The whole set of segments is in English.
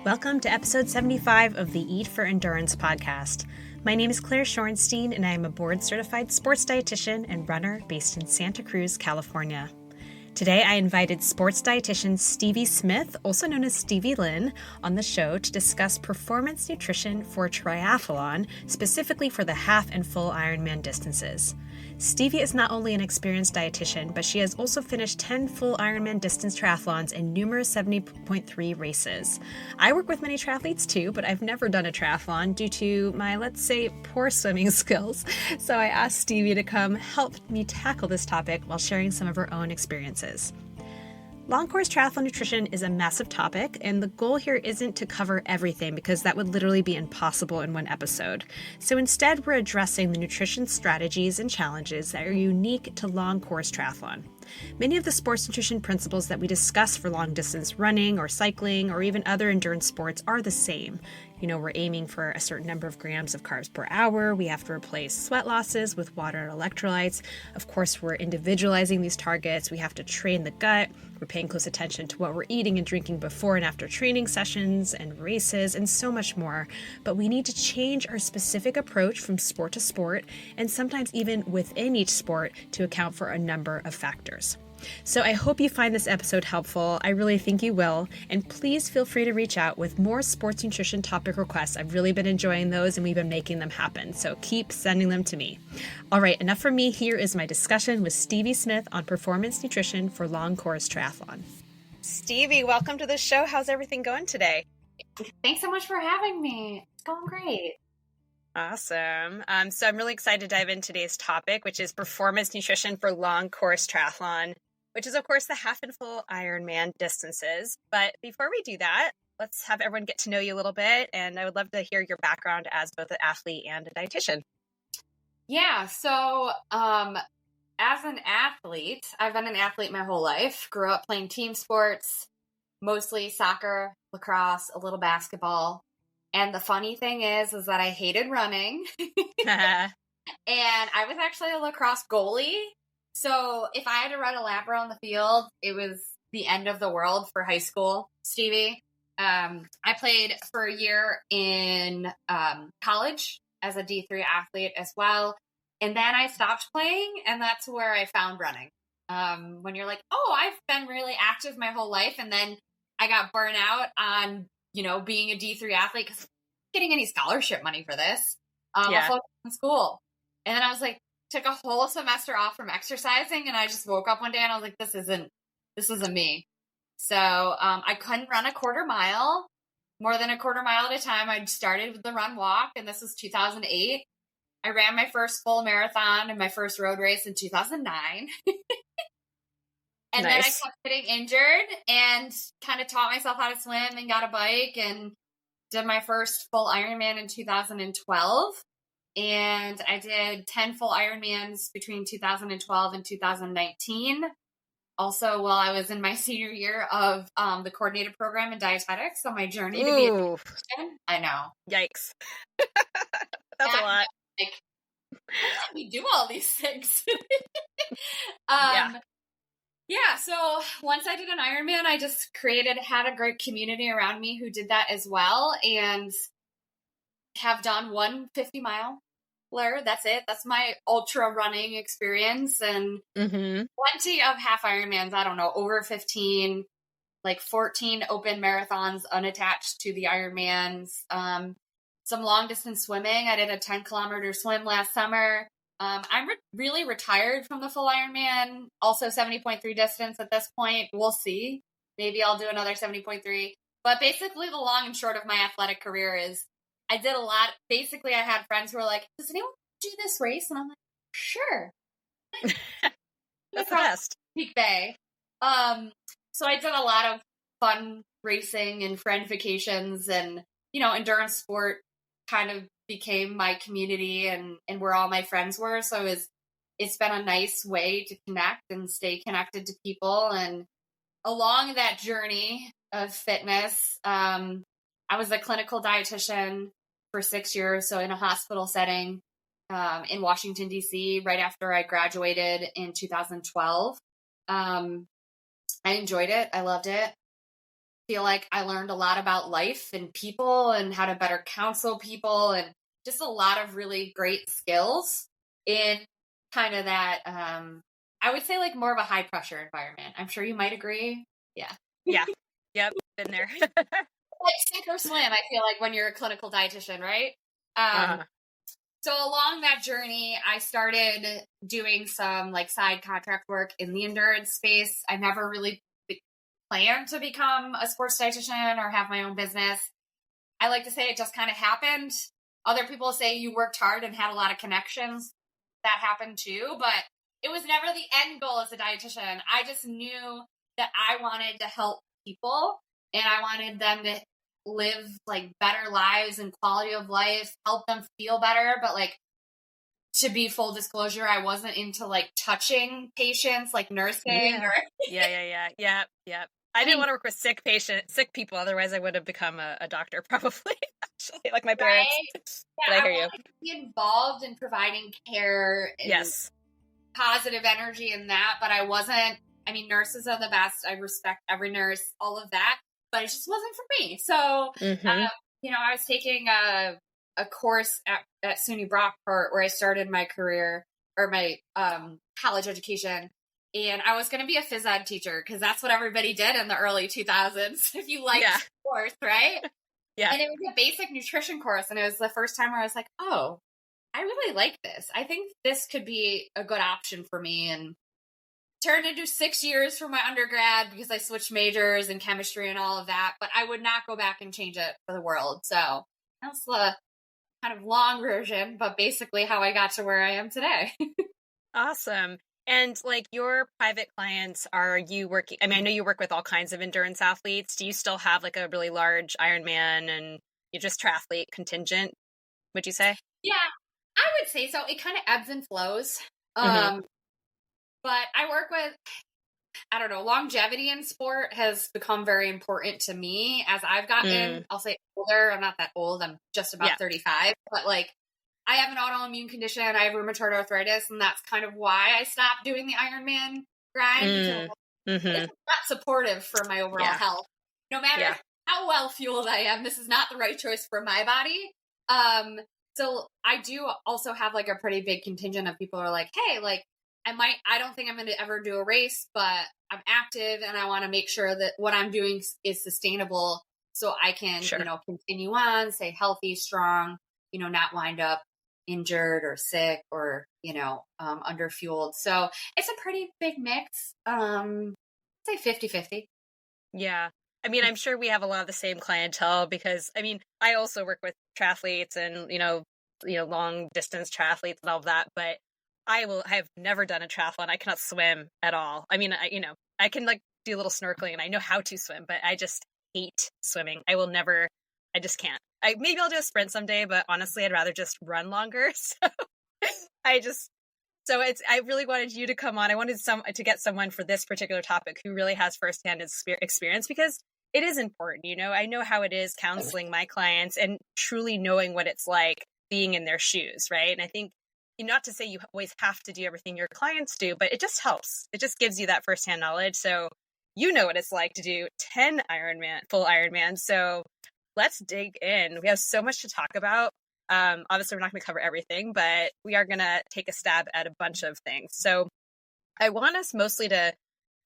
Welcome to episode 75 of the Eat for Endurance podcast. My name is Claire Shorenstein, and I am a board-certified sports dietitian and runner based in Santa Cruz, California. Today, I invited sports dietitian Stevie Smith, also known as Stevie Lynn, on the show to discuss performance nutrition for triathlon, specifically for the half and full Ironman distances. Stevie is not only an experienced dietitian, but she has also finished 10 full Ironman distance triathlons and numerous 70.3 races. I work with many triathletes too, but I've never done a triathlon due to my, let's say, poor swimming skills. So I asked Stevie to come help me tackle this topic while sharing some of her own experiences. Long course triathlon nutrition is a massive topic, and the goal here isn't to cover everything because that would literally be impossible in one episode. So instead, we're addressing the nutrition strategies and challenges that are unique to long course triathlon. Many of the sports nutrition principles that we discuss for long distance running or cycling or even other endurance sports are the same. We're aiming for a certain number of grams of carbs per hour. We have to replace sweat losses with water and electrolytes. Of course, we're individualizing these targets. We have to train the gut. We're paying close attention to what we're eating and drinking before and after training sessions and races and so much more. But we need to change our specific approach from sport to sport and sometimes even within each sport to account for a number of factors. So I hope you find this episode helpful. I really think you will. And please feel free to reach out with more sports nutrition topic requests. I've really been enjoying those and we've been making them happen. So keep sending them to me. All right, enough from me. Here is my discussion with Stevie Smith on performance nutrition for long course triathlon. Stevie, welcome to the show. How's everything going today? Thanks so much for having me. It's going great. Awesome. So I'm really excited to dive into today's topic, which is performance nutrition for long course triathlon, which is, of course, the half and full Ironman distances. But before we do that, let's have everyone get to know you a little bit. And I would love to hear your background as both an athlete and a dietitian. Yeah. So as an athlete, I've been an athlete my whole life. Grew up playing team sports, mostly soccer, lacrosse, a little basketball. And the funny thing is that I hated running. And I was actually a lacrosse goalie. So if I had to run a lap around the field, it was the end of the world for high school, Stevie. I played for a year in college as a D3 athlete as well. And then I stopped playing, and that's where I found running. When you're like, oh, I've been really active my whole life. And then I got burnt out on, being a D3 athlete because I'm not getting any scholarship money for this. I'll focus on school. And then I was like, took a whole semester off from exercising, and I just woke up one day and I was like, this isn't me. So I couldn't run more than a quarter mile at a time. I started with the run walk, and this was 2008. I ran my first full marathon and my first road race in 2009. And then I kept getting injured and kind of taught myself how to swim and got a bike and did my first full Ironman in 2012. And I did 10 full Ironmans between 2012 and 2019. Also, while I was in my senior year of the coordinated program in dietetics, so my journey to be a dietitian, I know. Yikes. That's a lot. Like, how do we do all these things? Yeah, so once I did an Ironman, I just had a great community around me who did that as well, and have done one 50-mile. That's it. That's my ultra running experience, and plenty of half Ironmans. I don't know, over 15, like 14 open marathons unattached to the Ironmans. Some long distance swimming. I did a 10-kilometer swim last summer. I'm really retired from the full Ironman. Also 70.3 distance at this point. We'll see. Maybe I'll do another 70.3. But basically, the long and short of my athletic career is I did a lot. Basically, I had friends who were like, does anyone do this race? And I'm like, sure. That's the best. Peak Bay. So I did a lot of fun racing and friend vacations, and, endurance sport kind of became my community and where all my friends were. So it's been a nice way to connect and stay connected to people. And along that journey of fitness, I was a clinical dietitian for 6 years. So in a hospital setting, in Washington, D.C., right after I graduated in 2012. I enjoyed it. I loved it. feel like I learned a lot about life and people and how to better counsel people and just a lot of really great skills in kind of that, I would say like more of a high pressure environment. I'm sure you might agree. Yeah. Yeah. Yep. Been there. Like sink or swim, I feel like when you're a clinical dietitian, right? Uh-huh. So along that journey, I started doing some like side contract work in the endurance space. I never really planned to become a sports dietitian or have my own business. I like to say it just kind of happened. Other people say you worked hard and had a lot of connections. That happened too, but it was never the end goal as a dietitian. I just knew that I wanted to help people and I wanted them to live like better lives and quality of life, help them feel better. But like, to be full disclosure, I wasn't into like touching patients, like nursing or Yeah. I didn't want to work with sick people. Otherwise I would have become a doctor probably, actually, like my parents. right? But Yeah, I I hear you. wanted to be involved in providing care and Yes. positive energy in that, but I wasn't. I mean, nurses are the best. I respect every nurse, all of that, but it just wasn't for me. So, Mm-hmm. I was taking a course at SUNY Brockport where I started my career or my college education. And I was going to be a phys ed teacher because that's what everybody did in the early 2000s if you liked sports, right? Yeah. And it was a basic nutrition course. And it was the first time where I was like, oh, I really like this. I think this could be a good option for me. And turned into 6 years for my undergrad because I switched majors and chemistry and all of that. But I would not go back and change it for the world. So that's the kind of long version, but basically how I got to where I am today. Awesome. And like your private clients, are you working? I mean, I know you work with all kinds of endurance athletes. Do you still have like a really large Ironman and you just triathlete contingent, would you say? Yeah, I would say so. It kind of ebbs and flows. Mm-hmm. But I work with, I don't know, longevity in sport has become very important to me as I've gotten, I'll say older. I'm not that old. I'm just about 35, but like I have an autoimmune condition. I have rheumatoid arthritis, and that's kind of why I stopped doing the Ironman grind because it's not supportive for my overall health. No matter how well fueled I am, this is not the right choice for my body. So I do also have like a pretty big contingent of people who are like, hey, like I don't think I'm going to ever do a race, but I'm active and I want to make sure that what I'm doing is sustainable so I can, continue on, stay healthy, strong, not wind up injured or sick or, underfueled. So it's a pretty big mix. Say 50-50. Yeah. I mean, I'm sure we have a lot of the same clientele because, I mean, I also work with triathletes and, long distance triathletes and all of that, but I have never done a triathlon. I cannot swim at all. I mean, I can like do a little snorkeling and I know how to swim, but I just hate swimming. I just can't. Maybe I'll do a sprint someday, but honestly, I'd rather just run longer. I really wanted you to come on. I wanted to get someone for this particular topic who really has firsthand experience because it is important. I know how it is counseling my clients and truly knowing what it's like being in their shoes, right? And I think not to say you always have to do everything your clients do, but it just helps. It just gives you that firsthand knowledge. So you know what it's like to do 10 full Ironman. So let's dig in. We have so much to talk about. Obviously, we're not going to cover everything, but we are going to take a stab at a bunch of things. So I want us mostly to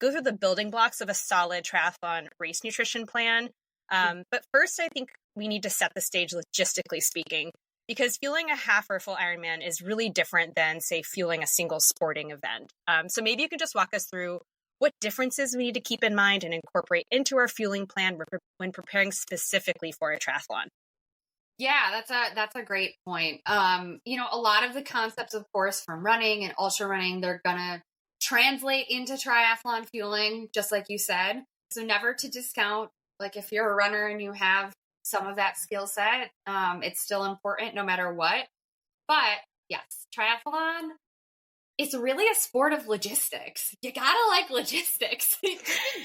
go through the building blocks of a solid triathlon race nutrition plan. But first, I think we need to set the stage logistically speaking, because fueling a half or full Ironman is really different than, say, fueling a single sporting event. So maybe you can just walk us through what differences we need to keep in mind and incorporate into our fueling plan when preparing specifically for a triathlon. Yeah, that's a great point. A lot of the concepts, of course, from running and ultra running, they're gonna translate into triathlon fueling, just like you said. So never to discount, like if you're a runner and you have some of that skill set, it's still important no matter what. But yes, triathlon, it's really a sport of logistics. You gotta like logistics in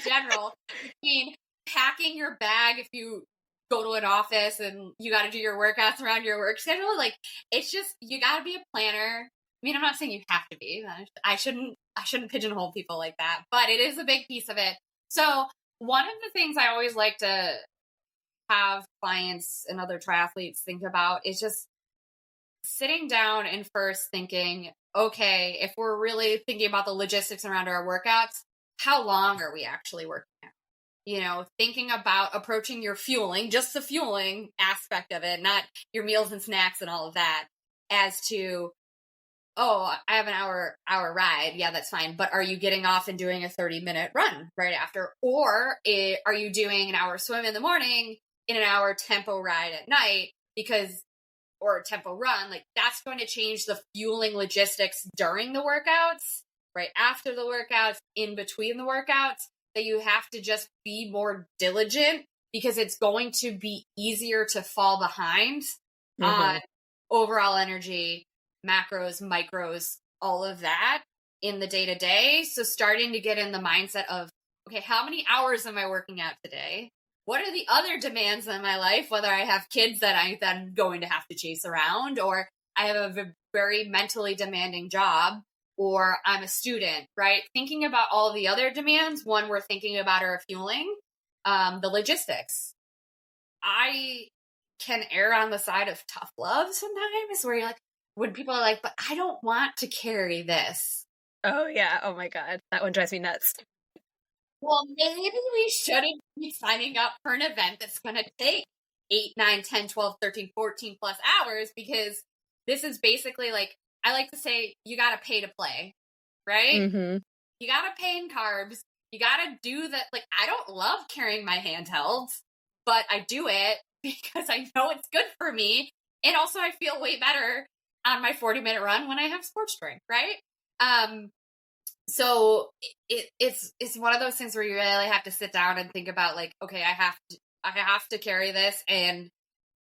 general. Between packing your bag if you go to an office and you got to do your workouts around your work schedule. Like it's just, you got to be a planner. I mean, I'm not saying you have to be. I shouldn't pigeonhole people like that, but it is a big piece of it. So one of the things I always like to have clients and other triathletes think about is just sitting down and first thinking, okay, if we're really thinking about the logistics around our workouts, how long are we actually working out? You know, thinking about approaching your fueling, just the fueling aspect of it, not your meals and snacks and all of that, as to, oh, I have an hour ride. Yeah, that's fine. But are you getting off and doing a 30-minute run right after? Or are you doing an hour swim in the morning in an hour tempo ride at night? Or a tempo run, like that's going to change the fueling logistics during the workouts, right after the workouts, in between the workouts, that you have to just be more diligent, because it's going to be easier to fall behind on overall energy, macros, micros, all of that in the day-to-day. So starting to get in the mindset of, okay, how many hours am I working out today? What are the other demands in my life, whether I have kids that I'm then going to have to chase around, or I have a very mentally demanding job, or I'm a student, right? Thinking about all the other demands, one, we're thinking about our fueling, the logistics. I can err on the side of tough love sometimes, where you're like, when people are like, but I don't want to carry this. Oh, yeah. Oh, my God. That one drives me nuts. Well, maybe we shouldn't be signing up for an event that's going to take 8, 9, 10, 12, 13, 14 plus hours, because this is basically like, I like to say, you got to pay to play, right? You got to pay in carbs. You got to do that. Like, I don't love carrying my handhelds, but I do it because I know it's good for me. And also I feel way better on my 40-minute run when I have sports drink, right? So it's one of those things where you really have to sit down and think about, like, okay, I have to carry this, and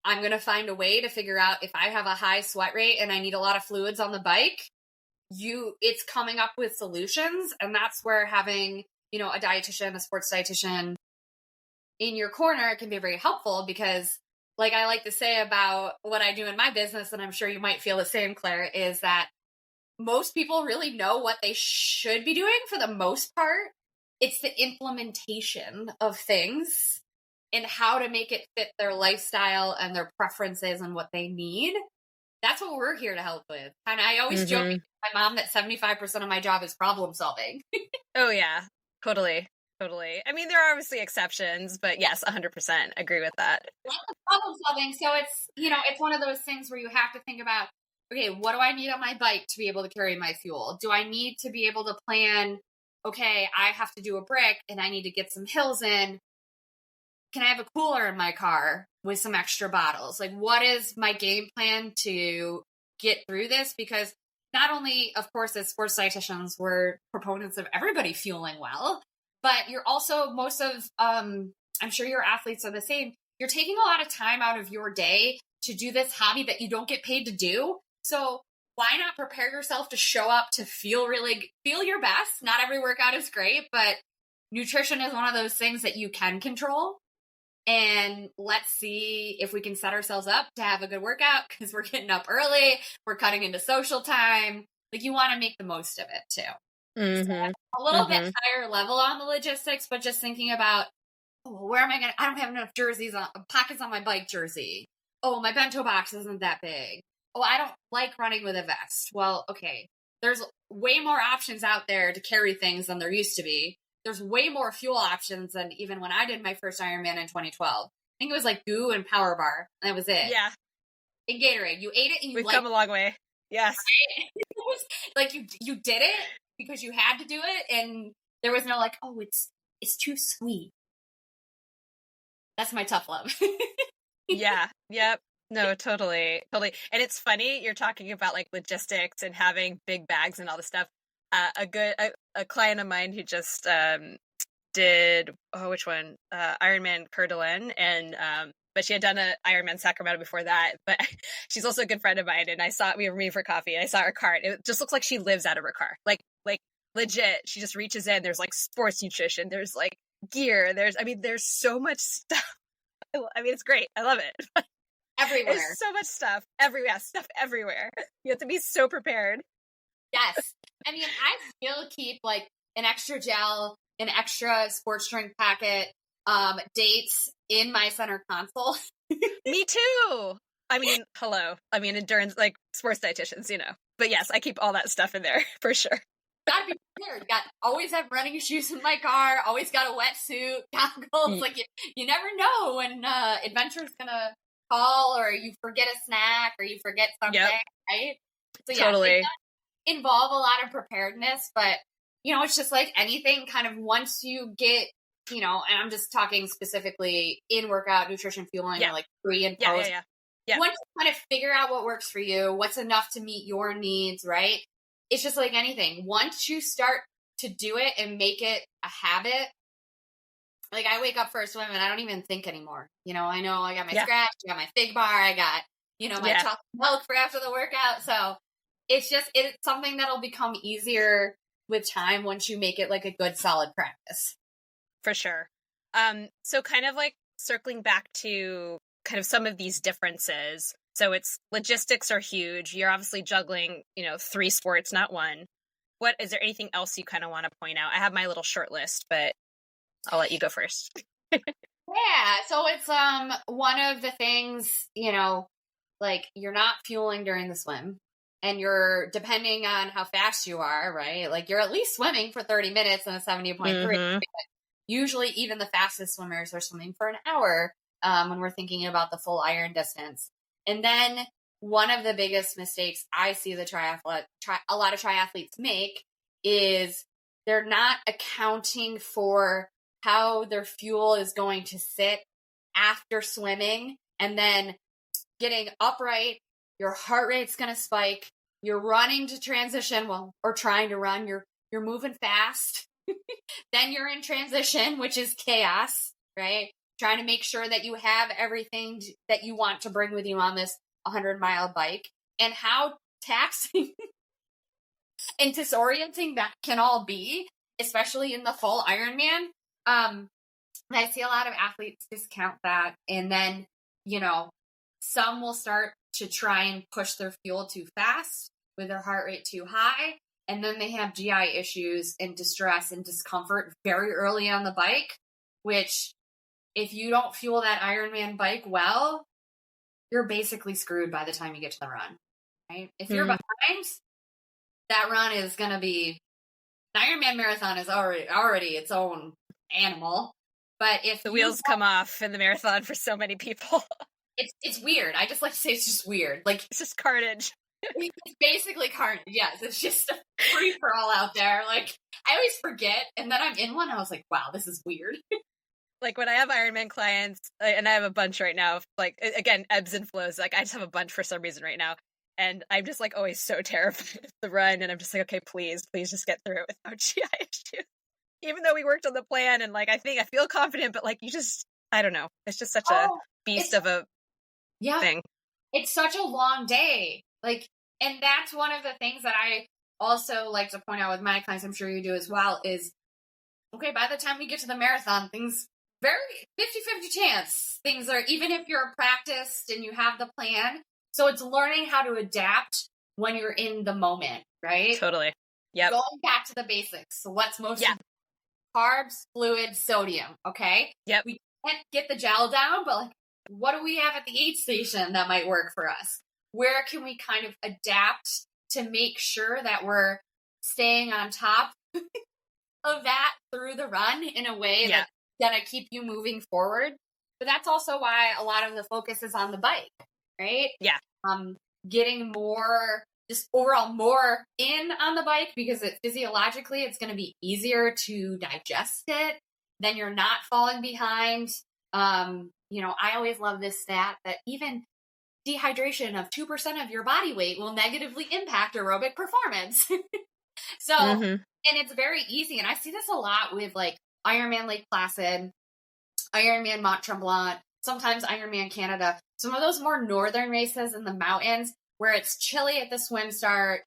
I'm going to find a way to figure out, if I have a high sweat rate and I need a lot of fluids on the bike, it's coming up with solutions. And that's where having, you know, a dietitian, a sports dietitian in your corner can be very helpful, because like I like to say about what I do in my business, and I'm sure you might feel the same, Claire, is that most people really know what they should be doing for the most part. It's the implementation of things and how to make it fit their lifestyle and their preferences and what they need. That's what we're here to help with. And I always joke with my mom that 75% of my job is problem solving. Oh, yeah. Totally. I mean, there are obviously exceptions, but yes, 100% agree with that. Problem solving. So it's, you know, it's one of those things where you have to think about, okay, what do I need on my bike to be able to carry my fuel? Do I need to be able to plan, okay, I have to do a brick and I need to get some hills in. Can I have a cooler in my car with some extra bottles? Like, what is my game plan to get through this? Because not only, of course, as sports dietitians, we're proponents of everybody fueling well, but you're also, I'm sure your athletes are the same. You're taking a lot of time out of your day to do this hobby that you don't get paid to do. So why not prepare yourself to show up to feel your best? Not every workout is great, but nutrition is one of those things that you can control. And let's see if we can set ourselves up to have a good workout, because we're getting up early. We're cutting into social time. Like, you want to make the most of it too. So a little bit higher level on the logistics, but just thinking about, oh, where am I going to, I don't have enough pockets on my bike jersey. Oh, my bento box isn't that big. Oh, I don't like running with a vest. Well, okay, there's way more options out there to carry things than there used to be. There's way more fuel options than even when I did my first Ironman in 2012. I think it was like GU and Power Bar. And that was it. Yeah. And Gatorade. You ate it and We've come a long way. Yes. Right? It was like you did it because you had to do it. And there was no like, oh, it's too sweet. That's my tough love. Yeah. Yep. No, totally. And it's funny, you're talking about like logistics and having big bags and all this stuff. A client of mine who just did which one? Ironman Coeur d'Alene, and but she had done an Ironman Sacramento before that. But she's also a good friend of mine, and we were meeting for coffee, and I saw her cart. It just looks like she lives out of her car, like legit. She just reaches in. There's like sports nutrition. There's like gear. There's so much stuff. I mean, it's great. I love it. Everywhere. There's so much stuff everywhere. You have to be so prepared. Yes. I mean, I still keep like an extra gel an extra sports drink packet, dates in my center console. Me too. I mean, hello. I mean, endurance, like sports dietitians, But yes, I keep all that stuff in there for sure. Gotta be prepared. Always have running shoes in my car. Always got a wetsuit, goggles. Like you never know when adventure's gonna call, or you forget a snack, or you forget something, right? So yeah, totally. it does involve a lot of preparedness, but it's just like anything. Kind of once you get, and I'm just talking specifically in workout nutrition fueling, or like pre and post. Yeah. Once you kind of figure out what works for you, what's enough to meet your needs, right? It's just like anything. Once you start to do it and make it a habit, like I wake up for a swim and I don't even think anymore. I know I got my scratch, I got my fig bar, I got, my chocolate milk for after the workout. So it's something that'll become easier with time once you make it like a good solid practice. For sure. So kind of like circling back to kind of some of these differences. So it's logistics are huge. You're obviously juggling, 3 sports, not one. What is there anything else you kind of want to point out? I have my little short list, but I'll let you go first. Yeah. So it's one of the things, like you're not fueling during the swim, and you're depending on how fast you are, right? Like you're at least swimming for 30 minutes in a 70.3. Usually even the fastest swimmers are swimming for an hour when we're thinking about the full iron distance. And then one of the biggest mistakes I see a lot of triathletes make is they're not accounting for how their fuel is going to sit after swimming, and then getting upright, your heart rate's going to spike, you're running to transition, or trying to run, you're moving fast. Then you're in transition, which is chaos, right? Trying to make sure that you have everything that you want to bring with you on this 100-mile bike, and how taxing and disorienting that can all be, especially in the full Ironman. I see a lot of athletes discount that, and then, some will start to try and push their fuel too fast with their heart rate too high, and then they have GI issues and distress and discomfort very early on the bike, which if you don't fuel that Ironman bike well, you're basically screwed by the time you get to the run, right? If you're behind, that run is going to be, an Ironman marathon is already its own animal. But if the wheels come off in the marathon for so many people, it's weird. I just like to say it's just weird. Like it's just carnage. It's basically carnage. Yes, it's just a free for all out there. Like I always forget, and then I'm in one. I was like, wow, this is weird. Like when I have Ironman clients, and I have a bunch right now, like again, ebbs and flows. Like I just have a bunch for some reason right now. And I'm just like always so terrified of the run. And I'm just like, okay, please just get through it without GI issues. Even though we worked on the plan and like, I feel confident, but like, I don't know. It's just such a beast of a thing. It's such a long day. Like, and that's one of the things that I also like to point out with my clients, I'm sure you do as well, is, okay, by the time we get to the marathon, things very 50-50 chance. Things are, even if you're practiced and you have the plan. So it's learning how to adapt when you're in the moment, right? Totally. Yeah. Going back to the basics. So what's most carbs, fluid, sodium. Okay. Yep. We can't get the gel down, but like, what do we have at the aid station that might work for us? Where can we kind of adapt to make sure that we're staying on top of that through the run in a way that's gonna keep you moving forward? But that's also why a lot of the focus is on the bike, right? Yeah. Getting more, just overall more in on the bike, because physiologically it's going to be easier to digest it. Then you're not falling behind. I always love this stat that even dehydration of 2% of your body weight will negatively impact aerobic performance. So, and it's very easy. And I see this a lot with like Ironman Lake Placid, Ironman Mont Tremblant, sometimes Ironman Canada, some of those more northern races in the mountains where it's chilly at the swim start,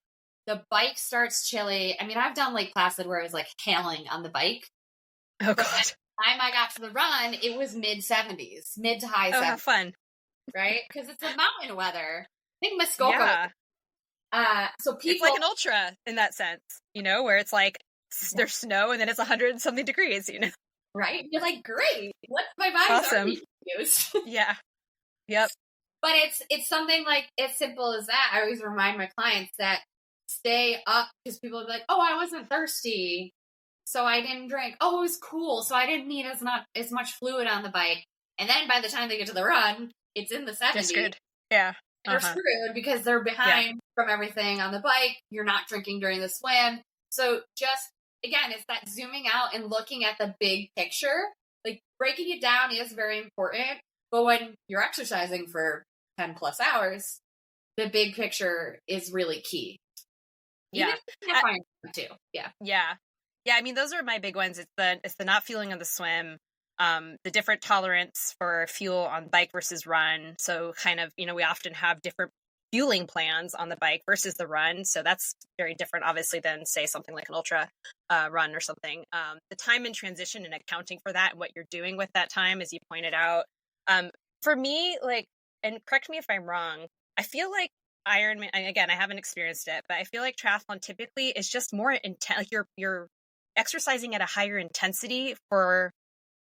the bike starts chilly. I mean, I've done Lake Placid where it was like hailing on the bike. Oh, God. By the time I got to the run, it was mid-70s, mid to high 70s. Oh, how fun. Right? Because it's a mountain weather. I think Muskoka. So people... It's like an ultra in that sense, where it's like there's snow and then it's 100 and something degrees, you know? Right? You're like, great. What's my body's Awesome. already used. Yeah. Yep. But it's something like as simple as that. I always remind my clients that stay up, because people will be like, oh, I wasn't thirsty, so I didn't drink. Oh, it was cool, so I didn't need as much fluid on the bike. And then by the time they get to the run, it's in the 70s. Screwed. Yeah. They're screwed because they're behind from everything on the bike. You're not drinking during the swim. So just, again, it's that zooming out and looking at the big picture. Like, breaking it down is very important. But when you're exercising for 10 plus hours, the big picture is really key. Yeah. Even if you can't find them too. Yeah. Yeah. Yeah. I mean, those are my big ones. It's the not fueling on the swim, the different tolerance for fuel on bike versus run. So kind of, you know, we often have different fueling plans on the bike versus the run. So that's very different, obviously, than say something like an ultra run or something. The time in transition and accounting for that and what you're doing with that time, as you pointed out. For me, like, and correct me if I'm wrong, I feel like Ironman, again, I haven't experienced it, but I feel like triathlon typically is just more intense. Like you're exercising at a higher intensity for,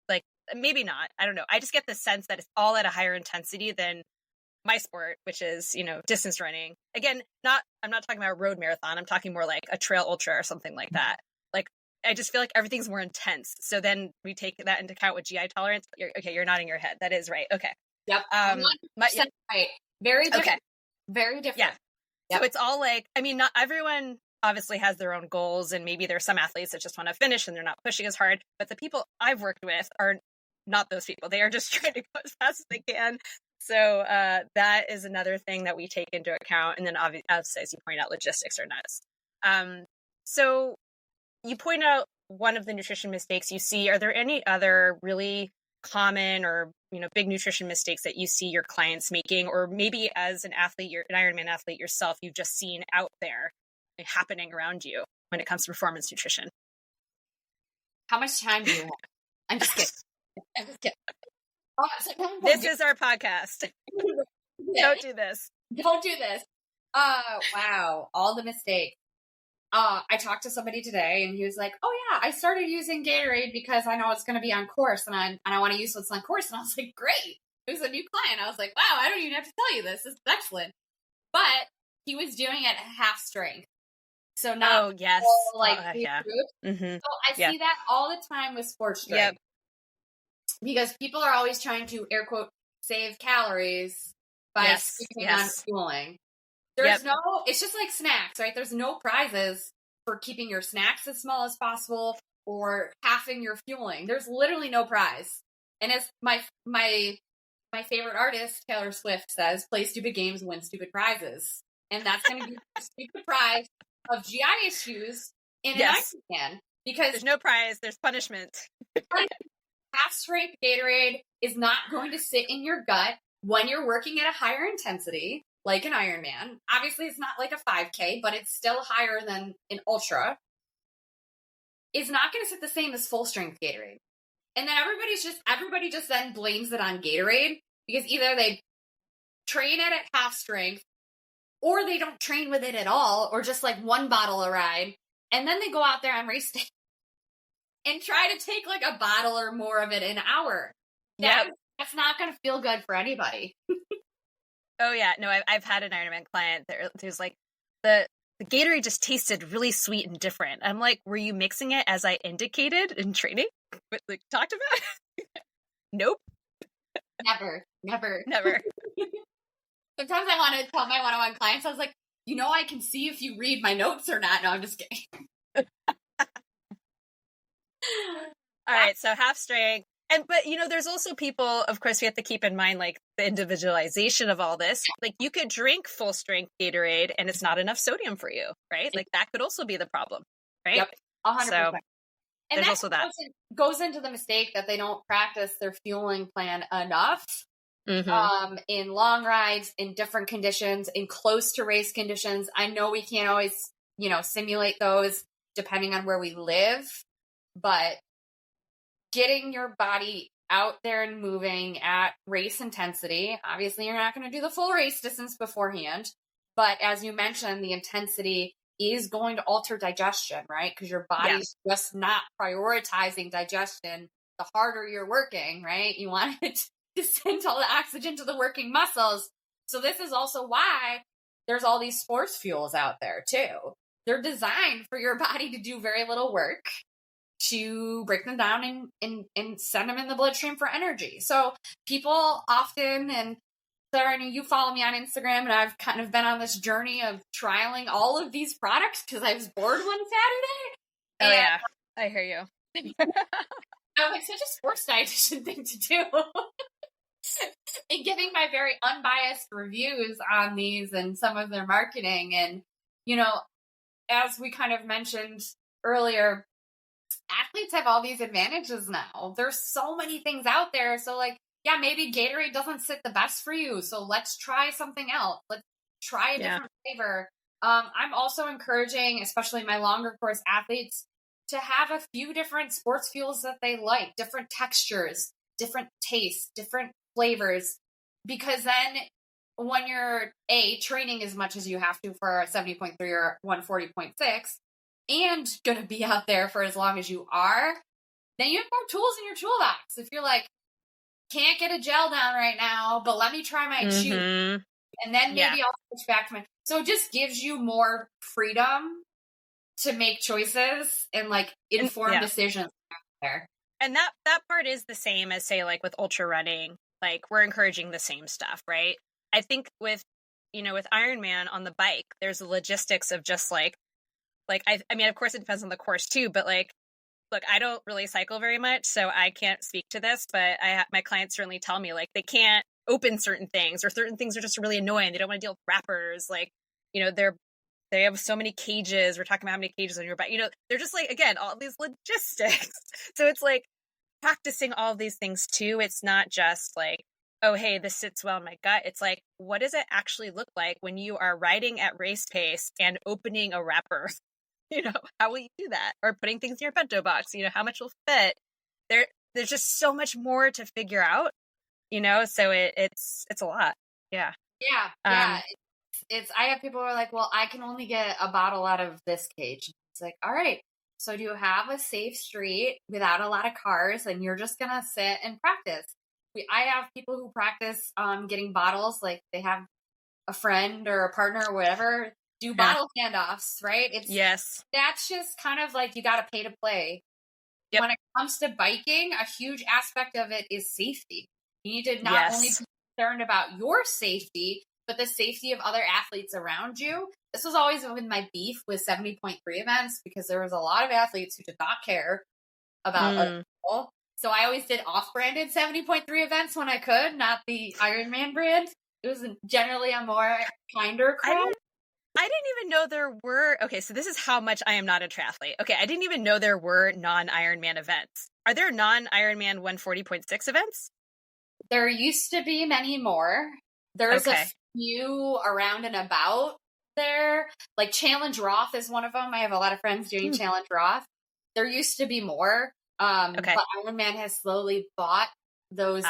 like, maybe not, I don't know. I just get the sense that it's all at a higher intensity than my sport, which is, you know, distance running. Again, I'm not talking about a road marathon. I'm talking more like a trail ultra or something like that. Like, I just feel like everything's more intense. So then we take that into account with GI tolerance. You're nodding your head. That is right. Okay. Yep. 100% right. Very different. Okay. Very different. Yeah. Yep. So it's all like, I mean, not everyone obviously has their own goals, and maybe there's some athletes that just want to finish and they're not pushing as hard. But the people I've worked with are not those people. They are just trying to go as fast as they can. So that is another thing that we take into account. And then obviously, as you point out, logistics are nuts. So you point out one of the nutrition mistakes you see. Are there any other really common or, you know, big nutrition mistakes that you see your clients making, or maybe as an athlete, you're an Ironman athlete yourself, you've just seen out there happening around you when it comes to performance nutrition? How much time do you have? I'm just kidding. I'm just kidding. Oh, this is our podcast. Don't do this. Don't do this. Wow. All the mistakes. I talked to somebody today and he was like, oh yeah, I started using Gatorade because I know it's going to be on course and I want to use what's on course. And I was like, great. It was a new client. I was like, wow, I don't even have to tell you this. This is excellent. But he was doing it at half strength. So not full, like, yeah. So I see that all the time with sports strength. Yep. Because people are always trying to, air quote, save calories by skipping on fueling. There's it's just like snacks, right? There's no prizes for keeping your snacks as small as possible or halving your fueling. There's literally no prize. And as my favorite artist, Taylor Swift, says, play stupid games, win stupid prizes. And that's going to be the stupid prize of GI issues in an Ironman. Because there's no prize, there's punishment. Half-strength Gatorade is not going to sit in your gut when you're working at a higher intensity, like an Ironman. Obviously, it's not like a 5K, but it's still higher than an ultra. It's not going to sit the same as full-strength Gatorade. And then everybody just then blames it on Gatorade because either they train it at half strength or they don't train with it at all, or just like one bottle a ride. And then they go out there on race day and try to take like a bottle or more of it an hour. That's not going to feel good for anybody. Oh yeah. No, I've had an Ironman client there's like the Gatorade just tasted really sweet and different. I'm like, were you mixing it as I indicated in training? But like talked about? Nope. Never. Sometimes I want to tell my one-on-one clients, I was like, you know, I can see if you read my notes or not. No, I'm just kidding. All right, so half strength. But you know, there's also people, of course, we have to keep in mind like the individualization of all this. Like you could drink full strength Gatorade and it's not enough sodium for you, right? Like that could also be the problem, right? Yep, 100%. So and there's also that. Goes into the mistake that they don't practice their fueling plan enough. In long rides, in different conditions, in close to race conditions. I know we can't always, you know, simulate those depending on where we live, but getting your body out there and moving at race intensity. Obviously, you're not going to do the full race distance beforehand, but as you mentioned, the intensity is going to alter digestion, right? Because your body's just not prioritizing digestion the harder you're working, right? You want it to send all the oxygen to the working muscles. So this is also why there's all these sports fuels out there too. They're designed for your body to do very little work, to break them down and send them in the bloodstream for energy. So people often, and Claire, I know you follow me on Instagram, and I've kind of been on this journey of trialing all of these products because I was bored one Saturday. Oh, yeah. I hear you. I'm like, such a sports dietitian thing to do. And giving my very unbiased reviews on these and some of their marketing. And, you know, as we kind of mentioned earlier, athletes have all these advantages now. There's so many things out there. So, like, yeah, maybe Gatorade doesn't sit the best for you. So let's try something else. Let's try a different flavor. I'm also encouraging, especially my longer course athletes, to have a few different sports fuels that they like, different textures, different tastes, different flavors, because then when you're training as much as you have to for a 70.3 or 140.6 and going to be out there for as long as you are, then you have more tools in your toolbox. If you're like, can't get a gel down right now, but let me try my chew, and then maybe I'll switch back to my. So it just gives you more freedom to make choices and like informed decisions there. And that part is the same as, say, like with ultra running, like we're encouraging the same stuff, right? I think with Ironman on the bike, there's the logistics of just like I mean, of course it depends on the course too, but like, look, I don't really cycle very much, so I can't speak to this, but my clients certainly tell me like they can't open certain things, or certain things are just really annoying. They don't want to deal with wrappers. Like, you know, they have so many cages. We're talking about how many cages on your bike. You know, they're just like, again, all these logistics. So it's like practicing all of these things too. It's not just like, oh, hey, this sits well in my gut. It's like, what does it actually look like when you are riding at race pace and opening a wrapper? You know, how will you do that? Or putting things in your bento box, you know, how much will fit? There's just so much more to figure out, you know, so it's a lot. Yeah. Yeah. I have people who are like, well, I can only get a bottle out of this cage. It's like, all right, so do you have a safe street without a lot of cars and you're just going to sit and practice? I have people who practice getting bottles, like they have a friend or a partner or whatever, do bottle handoffs, right? That's just kind of like, you got to pay to play. Yep. When it comes to biking, a huge aspect of it is safety. You need to not only be concerned about your safety, but the safety of other athletes around you. This was always with my beef with 70.3 events, because there was a lot of athletes who did not care about other people. So I always did off-branded 70.3 events when I could, not the Ironman brand. It was generally a more kinder crowd. I didn't even know there were. Okay, so this is how much I am not a triathlete. Okay, I didn't even know there were non-Ironman events. Are there non-Ironman 140.6 events? There used to be many more. There's a few around and about there. Like Challenge Roth is one of them. I have a lot of friends doing Challenge Roth. There used to be more. But Ironman has slowly bought those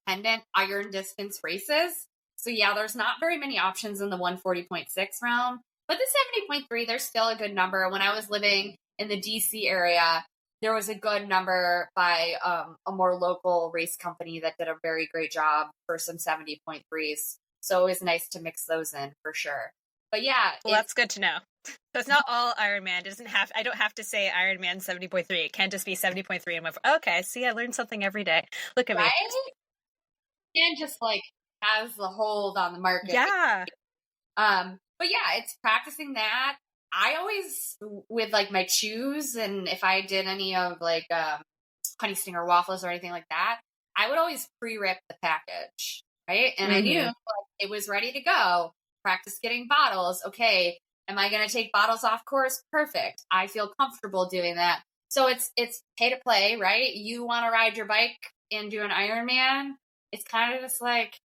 independent iron distance races. So yeah, there's not very many options in the 140.6 realm, but the 70.3, there's still a good number. When I was living in the DC area, there was a good number by a more local race company that did a very great job for some 70.3s. So it was nice to mix those in for sure. But yeah. Well, that's good to know. So it's not all Ironman. I don't have to say Ironman 70.3. It can't just be 70.3 and went, okay, see, I learned something every day. Look at me. And just like has the hold on the market. Yeah. But yeah, it's practicing that. I always, with like my chews, and if I did any of like honey stinger waffles or anything like that, I would always pre-rip the package, right? And I knew like, it was ready to go. Practice getting bottles. Okay, am I going to take bottles off course? Perfect. I feel comfortable doing that. So it's pay to play, right? You want to ride your bike and do an Ironman. It's kind of just like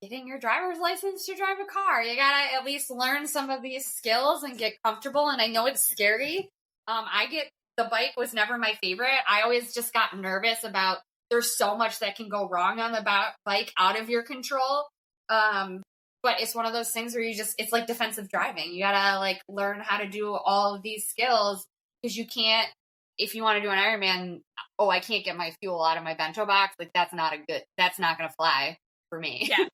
getting your driver's license to drive a car. You got to at least learn some of these skills and get comfortable. And I know it's scary. The bike was never my favorite. I always just got nervous about there's so much that can go wrong on the bike out of your control. but it's one of those things where it's like defensive driving. You gotta like learn how to do all of these skills, because you can't, if you want to do an Ironman, oh, I can't get my fuel out of my bento box. Like that's not going to fly for me. Yeah.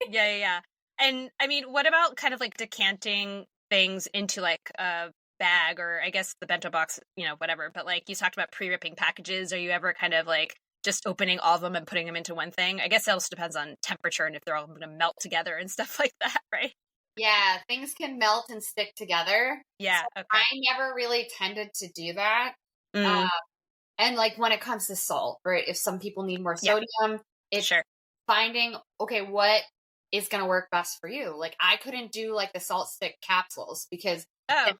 Yeah. And I mean, what about kind of like decanting things into like a bag, or I guess the bento box, whatever. But like you talked about pre-ripping packages. Are you ever kind of like just opening all of them and putting them into one thing? I guess that also depends on temperature and if they're all going to melt together and stuff like that, right? Yeah, things can melt and stick together. Yeah. So Okay. I never really tended to do that. Mm. And like when it comes to salt, right? If some people need more sodium, it's Sure. finding, okay, what is going to work best for you? Like I couldn't do like the salt stick capsules, because that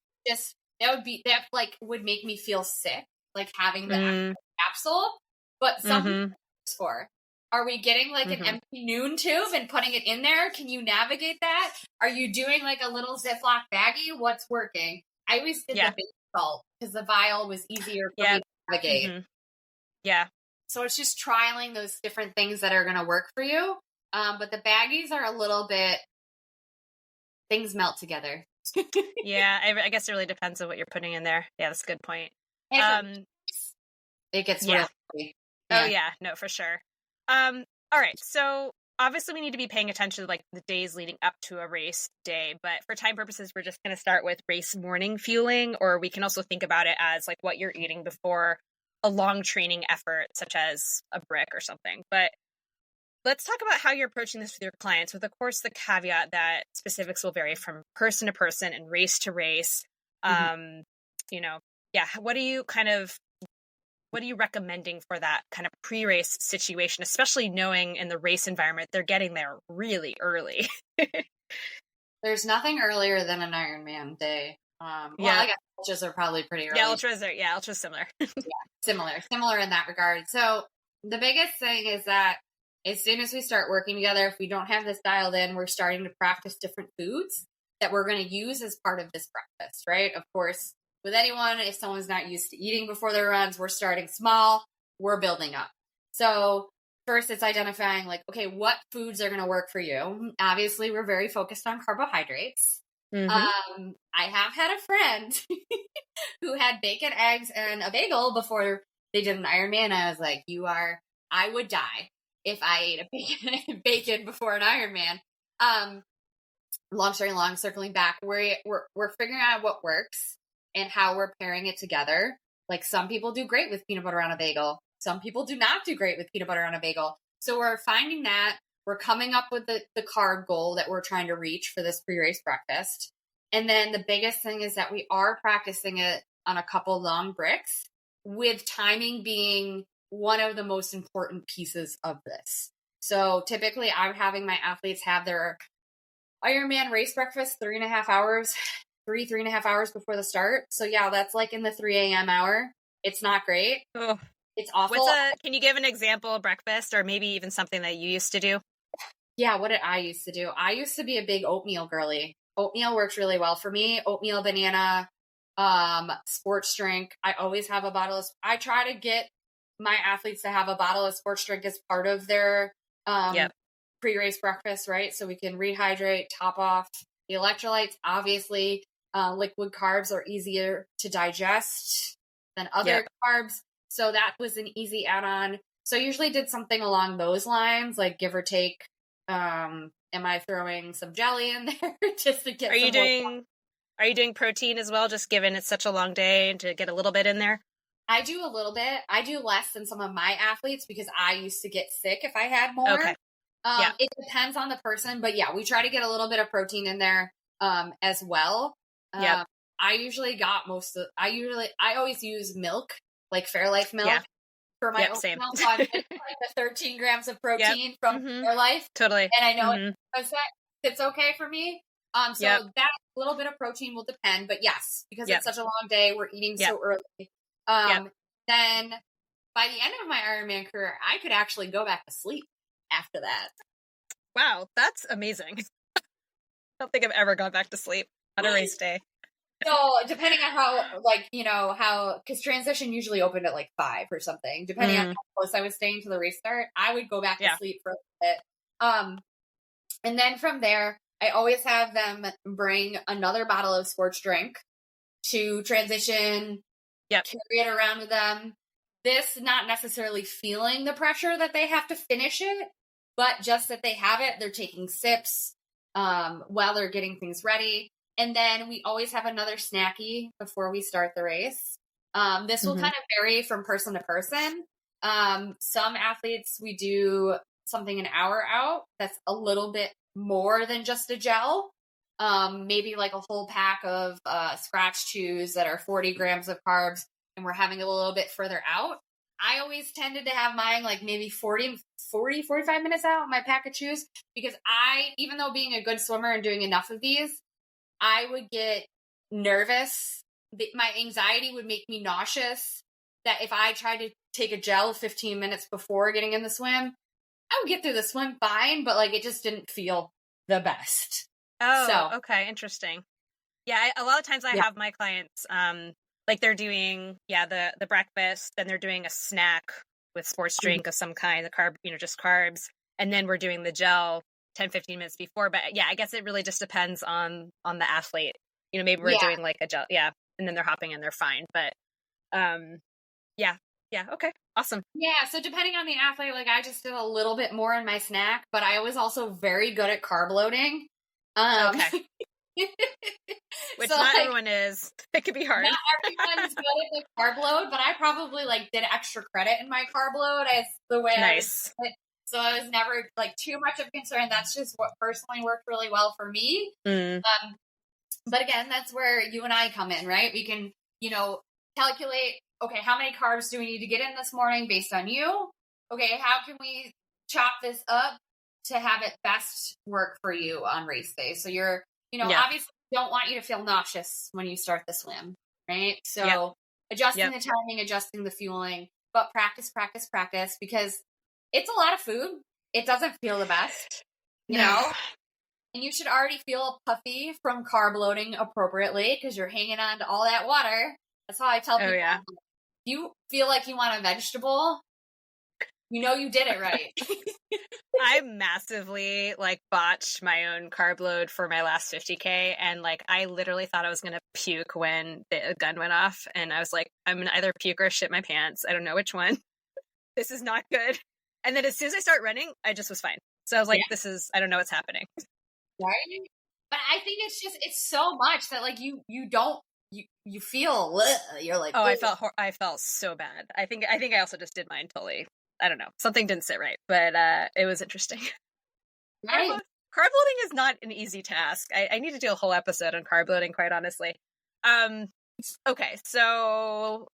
would make me feel sick, like having the actual capsule. But some people works for. Are we getting like an empty Noon tube and putting it in there? Can you navigate that? Are you doing like a little Ziploc baggie? What's working? I always did the big salt because the vial was easier for me to navigate. Yeah. So it's just trialing those different things that are going to work for you. But the baggies are a little bit, things melt together. Yeah, I guess it really depends on what you're putting in there. Yeah, that's a good point. It gets really heavy. Oh yeah, no, for sure. All right, so obviously we need to be paying attention to like the days leading up to a race day, but for time purposes, we're just going to start with race morning fueling, or we can also think about it as like what you're eating before a long training effort, such as a brick or something. But let's talk about how you're approaching this with your clients, with, of course, the caveat that specifics will vary from person to person and race to race. What are you recommending for that kind of pre-race situation, especially knowing in the race environment, they're getting there really early? There's nothing earlier than an Ironman day. I guess ultras are probably pretty early. Yeah, ultras similar. Similar in that regard. So the biggest thing is that as soon as we start working together, if we don't have this dialed in, we're starting to practice different foods that we're going to use as part of this breakfast, right? Of course, with anyone, if someone's not used to eating before their runs, we're starting small, we're building up. So first it's identifying like, okay, what foods are going to work for you? Obviously, we're very focused on carbohydrates. I have had a friend who had bacon, eggs, and a bagel before they did an Ironman. I was like, I would die if I ate a bacon before an Ironman. Long story long, circling back, we're figuring out what works and how we're pairing it together. Like some people do great with peanut butter on a bagel. Some people do not do great with peanut butter on a bagel. So we're finding that. We're coming up with the carb goal that we're trying to reach for this pre-race breakfast. And then the biggest thing is that we are practicing it on a couple long bricks, with timing being one of the most important pieces of this. So typically I'm having my athletes have their Ironman race breakfast 3.5 hours before the start. So yeah, that's like in the 3 a.m. hour. It's not great. Oh. It's awful. Can you give an example of breakfast, or maybe even something that you used to do? Yeah, what did I used to do? I used to be a big oatmeal girly. Oatmeal works really well for me. Oatmeal, banana, sports drink. I always have a bottle I try to get my athletes to have a bottle of sports drink as part of their pre-race breakfast, right? So we can rehydrate, top off the electrolytes. Obviously, liquid carbs are easier to digest than other carbs. So that was an easy add-on. So I usually did something along those lines, like give or take. Am I throwing some jelly in there just to get? Are you doing protein as well? Just given it's such a long day, and to get a little bit in there. I do a little bit. I do less than some of my athletes because I used to get sick if I had more. Okay. It depends on the person, but yeah, we try to get a little bit of protein in there as well. I always use milk, like Fairlife milk for my oatmeal. So I get like the 13 grams of protein from Fairlife. Totally. And I know it's okay for me. So that little bit of protein will depend, but yes, because it's such a long day, we're eating so early. Then by the end of my Ironman career, I could actually go back to sleep after that. Wow, that's amazing. I don't think I've ever gone back to sleep on a race day. So depending on because transition usually opened at like 5 or something, depending on how close I was staying to the race start, I would go back to sleep for a little bit. And then from there, I always have them bring another bottle of sports drink to transition, Yep. carry it around with them. This, not necessarily feeling the pressure that they have to finish it, but just that they have it, they're taking sips while they're getting things ready. And then we always have another snacky before we start the race. This will kind of vary from person to person. Some athletes, we do something an hour out that's a little bit more than just a gel. Maybe like a whole pack of scratch chews that are 40 grams of carbs, and we're having a little bit further out. I always tended to have mine like maybe 45 minutes out, my pack of chews, because even though being a good swimmer and doing enough of these, I would get nervous. My anxiety would make me nauseous, that if I tried to take a gel 15 minutes before getting in the swim, I would get through the swim fine, but like it just didn't feel the best. Oh, okay. Interesting. Yeah. A lot of times I have my clients, like they're doing, the breakfast, then they're doing a snack with sports drink of some kind, the carb, just carbs. And then we're doing the gel 10, 15 minutes before. But yeah, I guess it really just depends on the athlete. Maybe we're doing like a gel. Yeah. And then they're hopping and they're fine. But, yeah. Okay. Awesome. Yeah. So depending on the athlete, like I just did a little bit more in my snack, but I was also very good at carb loading. Okay. Which so, not like, everyone is. It could be hard. Not everyone's good at the carb load, but I probably like did extra credit in my carb load as the way Nice. I was. So I was never like too much of a concern. That's just what personally worked really well for me. But again, that's where you and I come in, right? We can, calculate, okay, how many carbs do we need to get in this morning based on you? Okay, how can we chop this up to have it best work for you on race day? So you're, obviously don't want you to feel nauseous when you start the swim, right? So adjusting the timing, adjusting the fueling, but practice, because it's a lot of food. It doesn't feel the best, you know? And you should already feel puffy from carb loading appropriately because you're hanging on to all that water. That's how I tell people. If you feel like you want a vegetable, you did it right. I massively botched my own carb load for my last 50K. And I literally thought I was going to puke when the gun went off. And I was like, I'm going to either puke or shit my pants. I don't know which one. This is not good. And then as soon as I start running, I just was fine. So I was like, I don't know what's happening. Right? But I think it's so much that you feel, you're like, oh, I felt so bad. I think I also just did mine totally. I don't know. Something didn't sit right, but it was interesting. Right. Carb loading is not an easy task. I need to do a whole episode on carb loading, quite honestly. Okay, so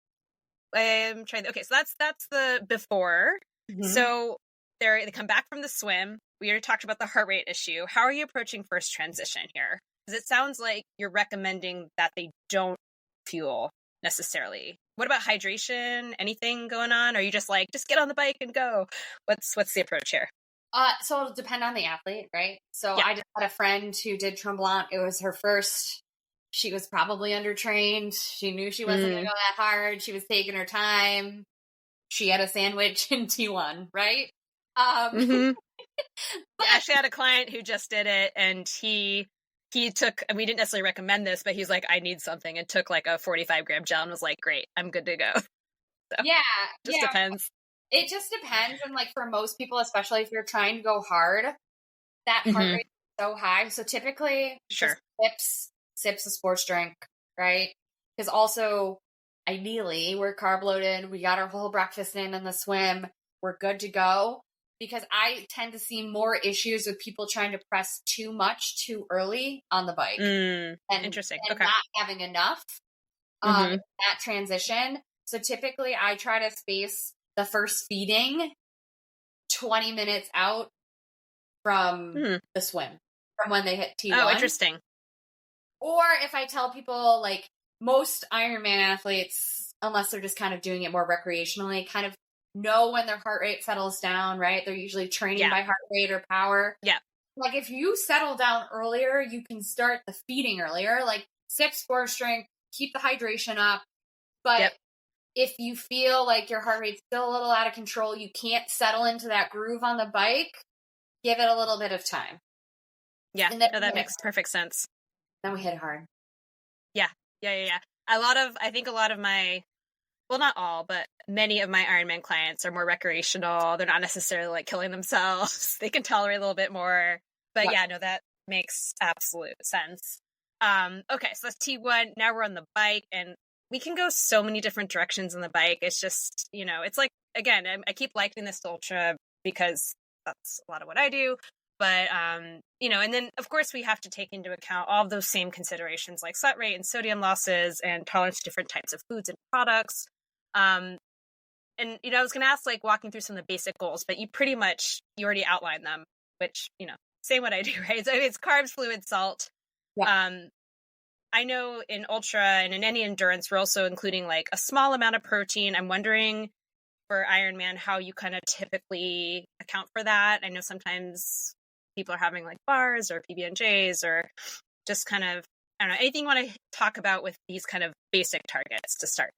I'm trying. Okay, so that's the before. So they come back from the swim. We already talked about the heart rate issue. How are you approaching first transition here? Because it sounds like you're recommending that they don't fuel necessarily. What about hydration? Anything going on? Or are you just just get on the bike and go? What's the approach here? So it'll depend on the athlete, right? So I just had a friend who did Tremblant. It was her first. She was probably undertrained. She knew she wasn't going to go that hard. She was taking her time. She had a sandwich in T1, right? I actually had a client who just did it, and he took, and we didn't necessarily recommend this, but he's like, I need something, and took a 45-gram gel and was like, great, I'm good to go. So, just depends. It just depends. And for most people, especially if you're trying to go hard, that heart rate is so high. So typically, just sips of sports drink, right? Because also, ideally, we're carb loaded. We got our whole breakfast in the swim. We're good to go. Because I tend to see more issues with people trying to press too much too early on the bike. Interesting. And not having enough in that transition. So typically I try to space the first feeding 20 minutes out from the swim, from when they hit T1. Oh, interesting. Or if I tell people, most Ironman athletes, unless they're just kind of doing it more recreationally, kind of know when their heart rate settles down, right? They're usually training by heart rate or power. Yeah. If you settle down earlier, you can start the feeding earlier, sip sports drink, keep the hydration up. But if you feel like your heart rate's still a little out of control, you can't settle into that groove on the bike, give it a little bit of time. Yeah. And then No, that makes perfect sense. then we hit it hard. Yeah. I think a lot of my, well, not all, but many of my Ironman clients are more recreational. They're not necessarily like killing themselves. They can tolerate a little bit more. But yeah, no, that makes absolute sense. Okay, so that's T1. Now we're on the bike, and we can go so many different directions on the bike. It's just, it's like, again, I keep likening this to ultra because that's a lot of what I do. But, and then of course we have to take into account all of those same considerations like sweat rate and sodium losses and tolerance to different types of foods and products. And, I was going to ask, like, walking through some of the basic goals, but you already outlined them, which, same what I do, right? So it's carbs, fluid, salt. Yeah. I know in ultra and in any endurance, we're also including like a small amount of protein. I'm wondering for Ironman, how you kind of typically account for that. I know sometimes people are having like bars or PB&Js or just kind of, I don't know, anything you want to talk about with these kind of basic targets to start?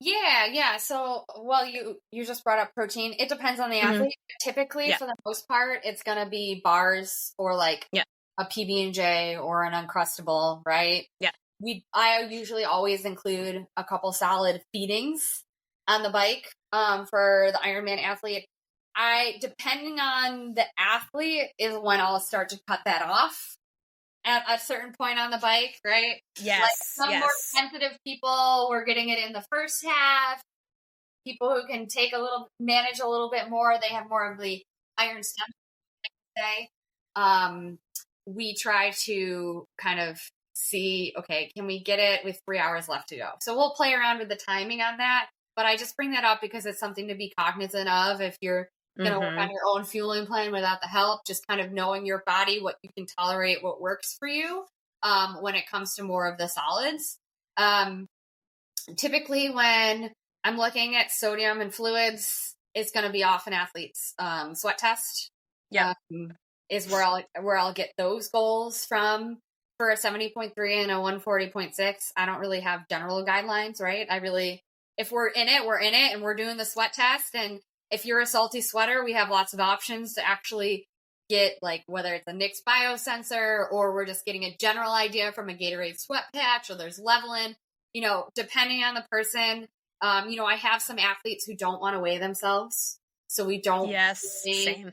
Yeah. So, well, you just brought up protein. It depends on the athlete. Typically, for the most part, it's going to be bars or like a PB&J or an Uncrustable, right? Yeah. I usually always include a couple solid feedings on the bike for the Ironman athlete. Depending on the athlete is when I'll start to cut that off at a certain point on the bike, right? Yes. Like some more sensitive people, we're getting it in the first half. People who can manage a little bit more, they have more of the iron stem, say. We try to kind of see, okay, can we get it with 3 hours left to go? So we'll play around with the timing on that. But I just bring that up because it's something to be cognizant of if you're going to work on your own fueling plan without the help, just kind of knowing your body, what you can tolerate, what works for you when it comes to more of the solids. Typically when I'm looking at sodium and fluids, it's going to be off an athlete's sweat test. Yeah. Is where I'll get those goals from for a 70.3 and a 140.6. I don't really have general guidelines, right? If we're in it, we're in it, and we're doing the sweat test. And if you're a salty sweater, we have lots of options to actually get, like, whether it's a NICS biosensor or we're just getting a general idea from a Gatorade sweat patch, or there's leveling, depending on the person. I have some athletes who don't want to weigh themselves. So we don't. Yes, same.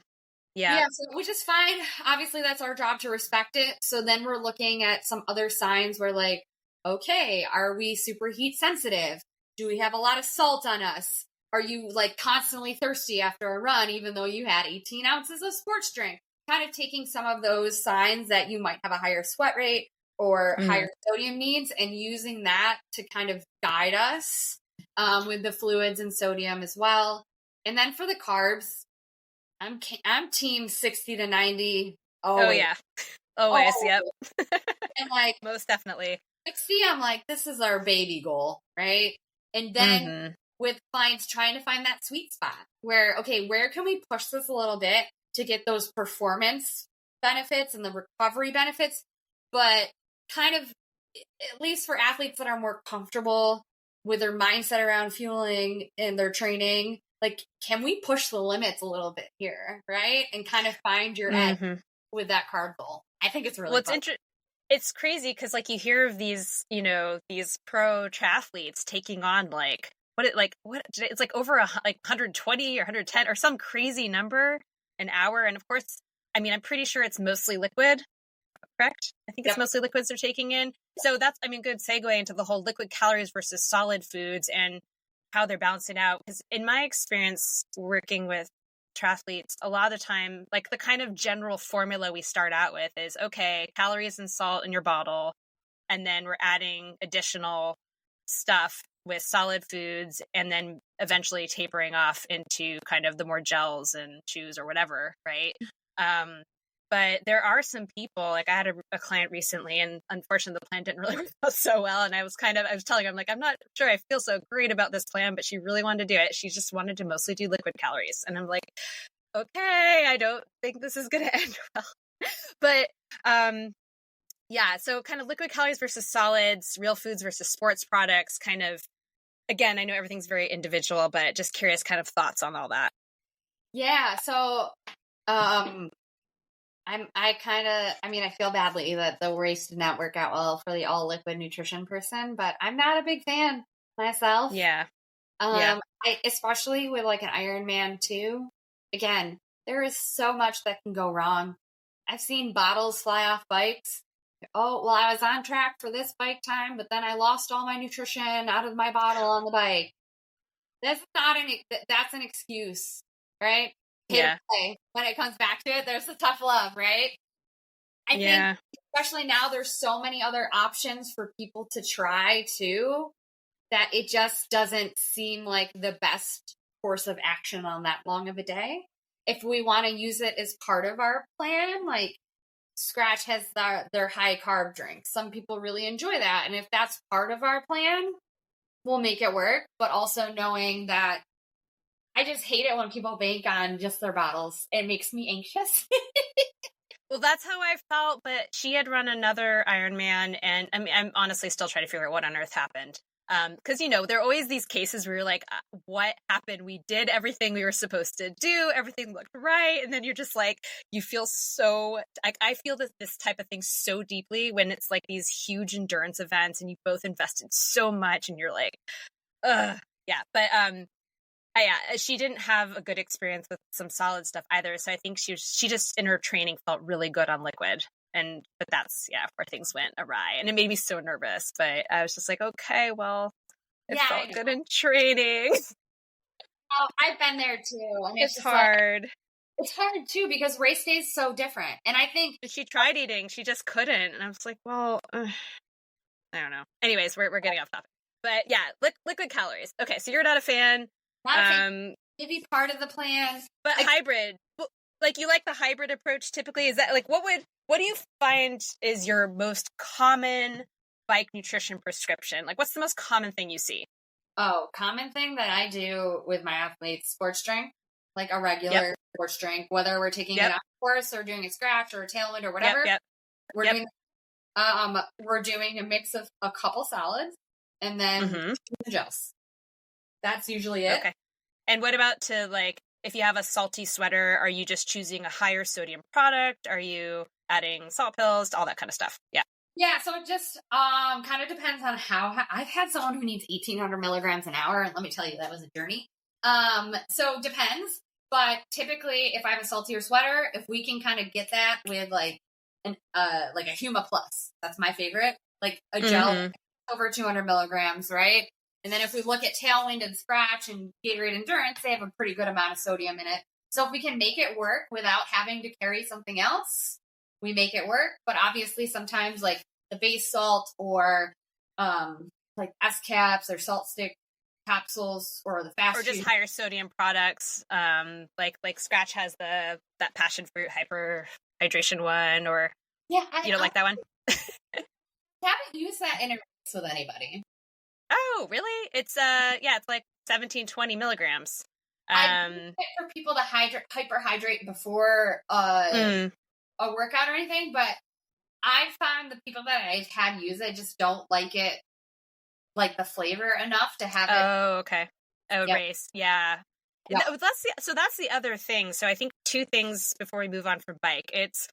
Yeah, so, which is fine. Obviously, that's our job to respect it. So then we're looking at some other signs where, like, okay, are we super heat sensitive? Do we have a lot of salt on us? Are you like constantly thirsty after a run, even though you had 18 ounces of sports drink? Kind of taking some of those signs that you might have a higher sweat rate or higher sodium needs and using that to kind of guide us with the fluids and sodium as well. And then for the carbs, I'm team 60 to 90. Oh yeah. Always. Yep. And like most definitely 60, I'm like, this is our baby goal, right? And then with clients trying to find that sweet spot where, okay, where can we push this a little bit to get those performance benefits and the recovery benefits, but kind of, at least for athletes that are more comfortable with their mindset around fueling and their training, like, can we push the limits a little bit here, right? And kind of find your edge with that carb goal. I think it's really fun. It's crazy because, like, you hear of these, these pro triathletes taking on it's like over 120 or 110 or some crazy number an hour. And of course, I mean, I'm pretty sure it's mostly liquid, correct? I think it's mostly liquids they're taking in. So that's, good segue into the whole liquid calories versus solid foods and how they're balancing out. Because in my experience working with triathletes, a lot of the time, like, the kind of general formula we start out with is, okay, calories and salt in your bottle, and then we're adding additional stuff with solid foods, and then eventually tapering off into kind of the more gels and chews or whatever, right? But there are some people, like, I had a client recently, and unfortunately the plan didn't really work out so well. And I was telling her, I'm like, I'm not sure I feel so great about this plan, but she really wanted to do it. She just wanted to mostly do liquid calories. And I'm like, okay, I don't think this is going to end well. But so kind of liquid calories versus solids, real foods versus sports products, kind of, again, I know everything's very individual, but just curious kind of thoughts on all that. Yeah. So, I feel badly that the race did not work out well for the all liquid nutrition person, but I'm not a big fan myself. Yeah. Yeah. Especially with like an Ironman too. Again, there is so much that can go wrong. I've seen bottles fly off bikes. Oh, well, I was on track for this bike time, but then I lost all my nutrition out of my bottle on the bike. That's an excuse, right? Pay to Yeah. play. When it comes back to it, there's the tough love, right? I think, especially now, there's so many other options for people to try too, that it just doesn't seem like the best course of action on that long of a day. If we want to use it as part of our plan, like Scratch has their high carb drink. Some people really enjoy that. And if that's part of our plan, we'll make it work. But also knowing that I just hate it when people bank on just their bottles. It makes me anxious. Well, that's how I felt, but she had run another Ironman, and I mean, I'm honestly still trying to figure out what on earth happened. Because, there are always these cases where you're like, what happened? We did everything we were supposed to do. Everything looked right. And then you're just like, you feel so, I feel this type of thing so deeply when it's like these huge endurance events and you both invested so much and you're like, ugh. Yeah. But, she didn't have a good experience with some solid stuff either. So I think she just in her training felt really good on liquid. But that's, where things went awry. And it made me so nervous. But I was just like, okay, well, it felt good in training. Oh, I've been there too. And it's hard. It's hard too because race day is so different. And I think she tried eating, she just couldn't. And I was like, well, I don't know. Anyways, we're getting off topic. But yeah, liquid calories. Okay, so you're not a fan. Not a fan. Maybe part of the plan. But hybrid. Like, you like the hybrid approach typically? Is that like what do you find is your most common bike nutrition prescription? Like, what's the most common thing you see? Oh, common thing that I do with my athletes, sports drink, like a regular sports drink, whether we're taking it off course or doing a scratch or a tailwind or whatever. We're doing a mix of a couple solids and then gels. That's usually it. Okay. And what about if you have a salty sweater, are you just choosing a higher sodium product? Are you adding salt pills, all that kind of stuff? Yeah. Yeah, so it just kind of depends on how I've had someone who needs 1,800 milligrams an hour, and let me tell you, that was a journey. So it depends, but typically, if I have a saltier sweater, if we can kind of get that with like a Huma Plus, that's my favorite, like a gel over 200 milligrams, right? And then if we look at Tailwind and Scratch and Gatorade Endurance, they have a pretty good amount of sodium in it. So if we can make it work without having to carry something else, we make it work. But obviously sometimes like the base salt or like S-caps or salt stick capsules or the fast or just higher sodium products. Like Scratch has that passion fruit hyperhydration one, or you don't like that one? I haven't used that in a race with anybody. Oh, really? It's it's like 17-20 milligrams. I use it for people to hyperhydrate before a workout or anything, but I found the people that I've had use it just don't like it, like the flavor enough to have it. Oh, okay. Race. Yeah. That's the other thing. So I think two things before we move on from bike. It's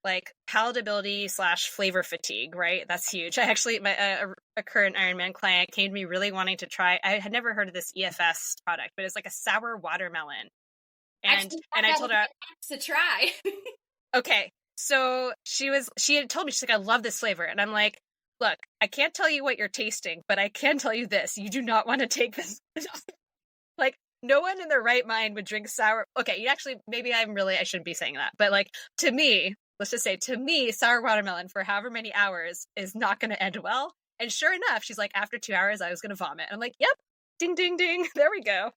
like palatability / flavor fatigue, right? That's huge. I actually, a current Ironman client came to me really wanting to try. I had never heard of this EFS product, but it's like a sour watermelon. And I told her to try. Okay. So she had told me, she's like, I love this flavor. And I'm like, look, I can't tell you what you're tasting, but I can tell you this. You do not want to take this. Like, no one in their right mind would drink sour. Okay. You actually, maybe I shouldn't be saying that. But like, to me, let's just say, to me, sour watermelon for however many hours is not going to end well. And sure enough, she's like, after 2 hours, I was going to vomit. I'm like, yep, ding, ding, ding. There we go.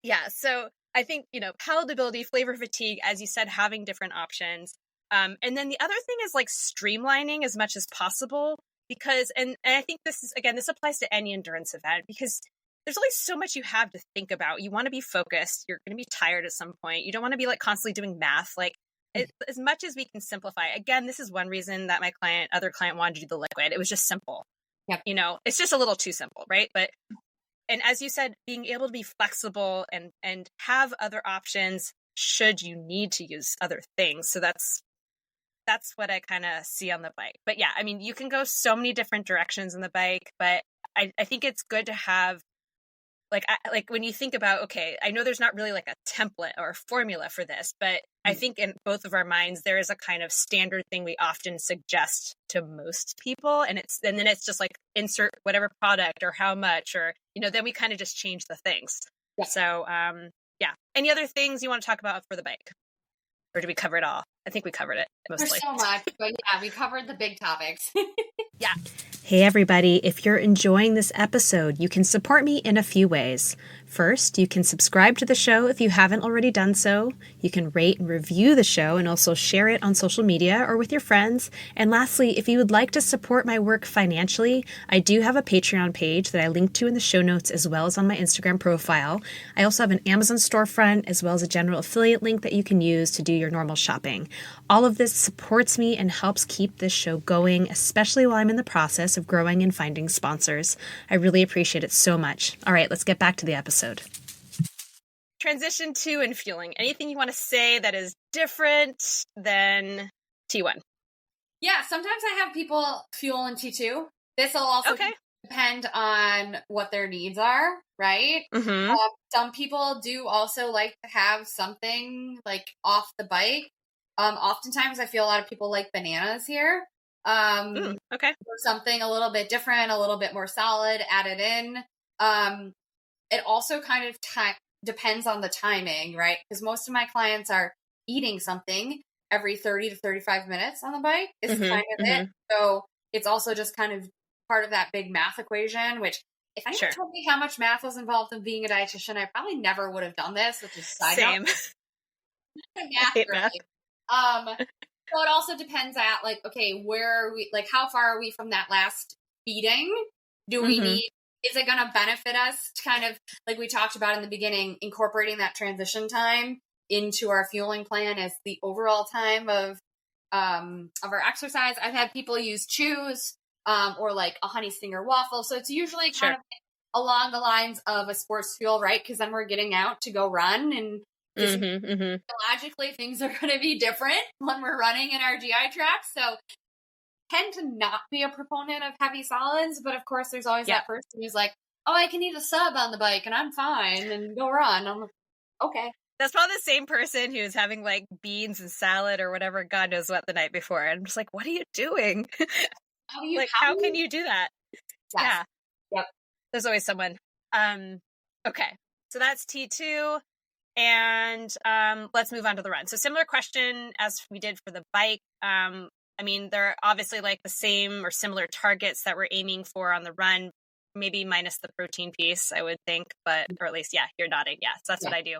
Yep. So I think, palatability, flavor fatigue, as you said, having different options. And then the other thing is like streamlining as much as possible, because, and I think this applies to any endurance event, because there's only so much you have to think about. You want to be focused. You're going to be tired at some point. You don't want to be like constantly doing math. Like, as much as we can simplify. Again, this is one reason that my other client wanted to do the liquid. It was just simple. Yep. It's just a little too simple, right? And as you said, being able to be flexible and have other options, should you need to use other things. So that's what I kind of see on the bike. But yeah, I mean, you can go so many different directions on the bike, but I think it's good to have like when you think about, okay, I know there's not really like a template or a formula for this, but I think in both of our minds, there is a kind of standard thing we often suggest to most people. And then it's just like insert whatever product or how much, or, then we kind of just change the things. Yeah. So, yeah. Any other things you want to talk about for the bike? Or did we cover it all? I think we covered it mostly. There's so much, but yeah, we covered the big topics. Yeah. Hey, everybody. If you're enjoying this episode, you can support me in a few ways. First, you can subscribe to the show if you haven't already done so. You can rate and review the show and also share it on social media or with your friends. And lastly, if you would like to support my work financially, I do have a Patreon page that I link to in the show notes as well as on my Instagram profile. I also have an Amazon storefront as well as a general affiliate link that you can use to do your normal shopping. All of this supports me and helps keep this show going, especially while I'm in the process of growing and finding sponsors. I really appreciate it so much. All right, let's get back to the episode. Transition to and fueling. Anything you want to say that is different than T1? Yeah, sometimes I have people fuel in T2. This will also depend on what their needs are, right? Mm-hmm. Some people do also like to have something like off the bike. Oftentimes I feel a lot of people like bananas here. Okay. Or something a little bit different, a little bit more solid, added in. It also kind of depends on the timing, right? Because most of my clients are eating something every 30 to 35 minutes on the bike is kind of it. So it's also just kind of part of that big math equation, which if anyone told me how much math was involved in being a dietitian, I probably never would have done this, which is side Same. math. So it also depends at like, okay, where are we, like how far are we from that last feeding? Do we need, is it going to benefit us to kind of, like we talked about in the beginning, incorporating that transition time into our fueling plan as the overall time of our exercise? I've had people use chews or like a honey stinger waffle. So it's usually kind of along the lines of a sports fuel, right? Because then we're getting out to go run and logically things are going to be different when we're running in our GI tracks. So tend to not be a proponent of heavy solids, but of course there's always that person who's like, oh, I can eat a sub on the bike and I'm fine and go run. I'm like, okay. That's probably the same person who's having like beans and salad or whatever, God knows what, the night before. And I'm just like, what are you doing? How can you do that? Yes. Yeah. Yep. There's always someone. Okay. So that's T2. And let's move on to the run. So similar question as we did for the bike. I mean, they're obviously like the same or similar targets that we're aiming for on the run, maybe minus the protein piece, I would think, or at least, you're nodding. Yeah, so that's what I do.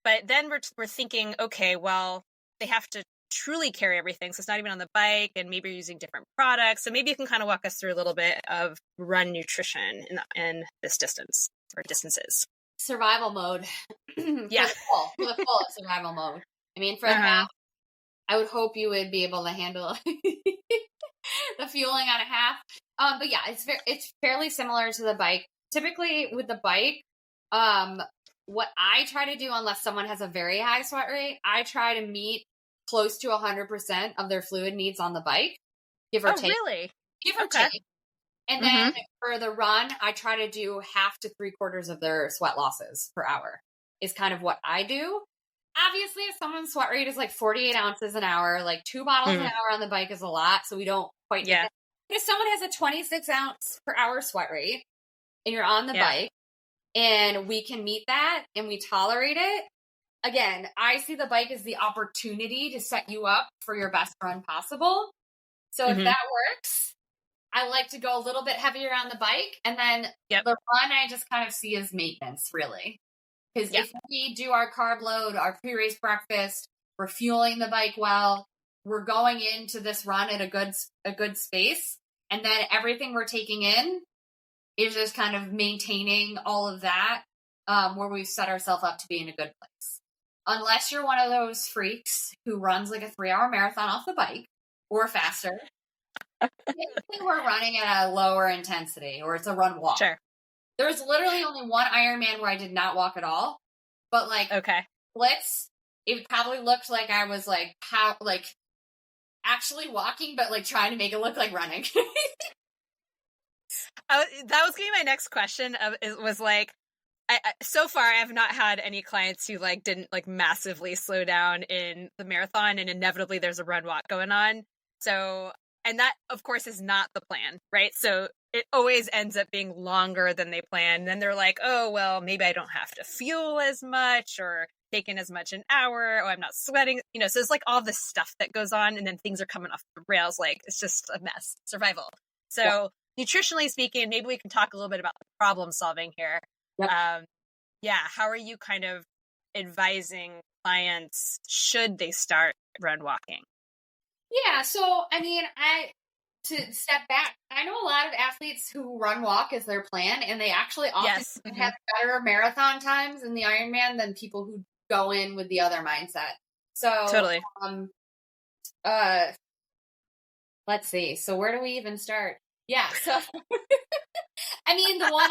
But then we're thinking, okay, well, they have to truly carry everything. So it's not even on the bike and maybe you're using different products. So maybe you can kind of walk us through a little bit of run nutrition in this distance or distances. Survival mode. Yeah. For the full survival mode. I mean, for the half, I would hope you would be able to handle the fueling on a half. But yeah, it's fairly similar to the bike. Typically with the bike, what I try to do, unless someone has a very high sweat rate, I try to meet close to 100% of their fluid needs on the bike, give or take. Really? Give or take. And then for the run, I try to do half to 3/4 of their sweat losses per hour is kind of what I do. Obviously, if someone's sweat rate is like 48 ounces an hour, like 2 bottles an hour on the bike is a lot. So we don't quite get it. But if someone has a 26 ounce per hour sweat rate and you're on the bike and we can meet that and we tolerate it, again, I see the bike as the opportunity to set you up for your best run possible. So if that works, I like to go a little bit heavier on the bike. And then the run I just kind of see as maintenance, really. Because if we do our carb load, our pre-race breakfast, we're fueling the bike well, we're going into this run at a good space, and then everything we're taking in is just kind of maintaining all of that where we've set ourselves up to be in a good place. Unless you're one of those freaks who runs like a 3-hour marathon off the bike or faster, typically we're running at a lower intensity or it's a run walk. Sure. There's literally only one Ironman where I did not walk at all. But like splits, it probably looked like I was like how like actually walking, but like trying to make it look like running. That was gonna be my next question. It was like, so far I have not had any clients who like didn't like massively slow down in the marathon, and inevitably there's a run walk going on. So, and that of course is not the plan, right? So it always ends up being longer than they plan. Then they're like, oh well, maybe I don't have to fuel as much or take in as much an hour, or I'm not sweating, so it's like all this stuff that goes on, and then things are coming off the rails. Like it's just a mess. Survival. So nutritionally speaking, maybe we can talk a little bit about the problem solving here. Yep. How are you kind of advising clients, should they start run walking? Yeah, so I mean, to step back, I know a lot of athletes who run walk as their plan, and they actually often have better marathon times in the Ironman than people who go in with the other mindset. So totally. Let's see. So where do we even start? Yeah, so I mean, the one